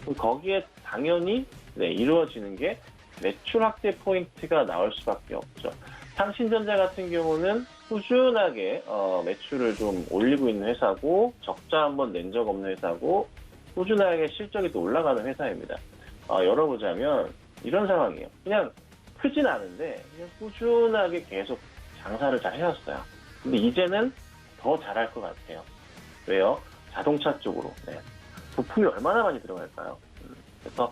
그럼 거기에 당연히 이루어지는 게 매출 확대 포인트가 나올 수밖에 없죠. 상신전자 같은 경우는 꾸준하게 매출을 좀 올리고 있는 회사고, 적자 한번 낸 적 없는 회사고, 꾸준하게 실적이 또 올라가는 회사입니다. 열어보자면 이런 상황이에요. 그냥 크진 않은데 그냥 꾸준하게 계속 장사를 잘 해왔어요. 근데 이제는 더 잘할 것 같아요. 왜요? 자동차 쪽으로. 부품이 얼마나 많이 들어갈까요? 그래서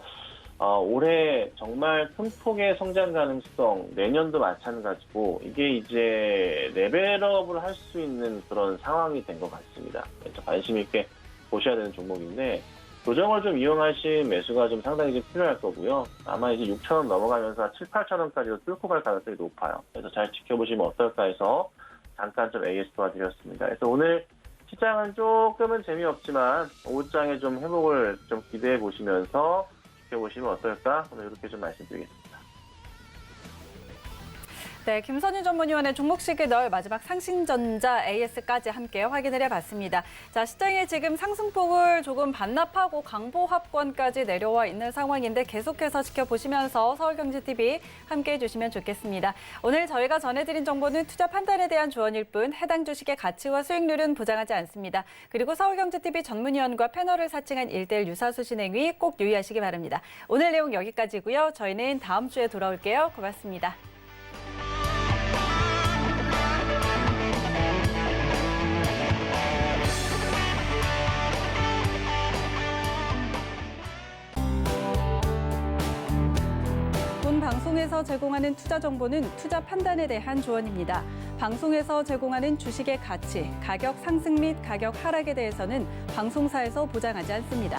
올해 정말 큰 폭의 성장 가능성, 내년도 마찬가지고, 이게 이제 레벨업을 할 수 있는 그런 상황이 된 것 같습니다. 그래서 관심 있게 보셔야 되는 종목인데, 조정을 좀 이용하신 매수가 좀 상당히 좀 필요할 거고요. 아마 이제 6,000원 넘어가면서 7, 8,000원까지도 뚫고 갈 가능성이 높아요. 그래서 잘 지켜보시면 어떨까 해서 잠깐 좀 AS 도와드렸습니다. 그래서 오늘 시장은 조금은 재미없지만 오후장에 좀 회복을 좀 기대해 보시면서 지켜보시면 어떨까? 오늘 이렇게 좀 말씀드리겠습니다. 네, 김선희 전문위원의 종목 시그널 마지막 상신전자 AS까지 함께 확인을 해봤습니다. 자, 시장에 지금 상승폭을 조금 반납하고 강보합권까지 내려와 있는 상황인데 계속해서 지켜보시면서 서울경제TV 함께 해주시면 좋겠습니다. 오늘 저희가 전해드린 정보는 투자 판단에 대한 조언일 뿐 해당 주식의 가치와 수익률은 보장하지 않습니다. 그리고 서울경제TV 전문위원과 패널을 사칭한 1:1 유사수 진행위 꼭 유의하시기 바랍니다. 오늘 내용 여기까지고요. 저희는 다음 주에 돌아올게요. 고맙습니다. 방송에서 제공하는 투자 정보는 투자 판단에 대한 조언입니다. 방송에서 제공하는 주식의 가치, 가격 상승 및 가격 하락에 대해서는 방송사에서 보장하지 않습니다.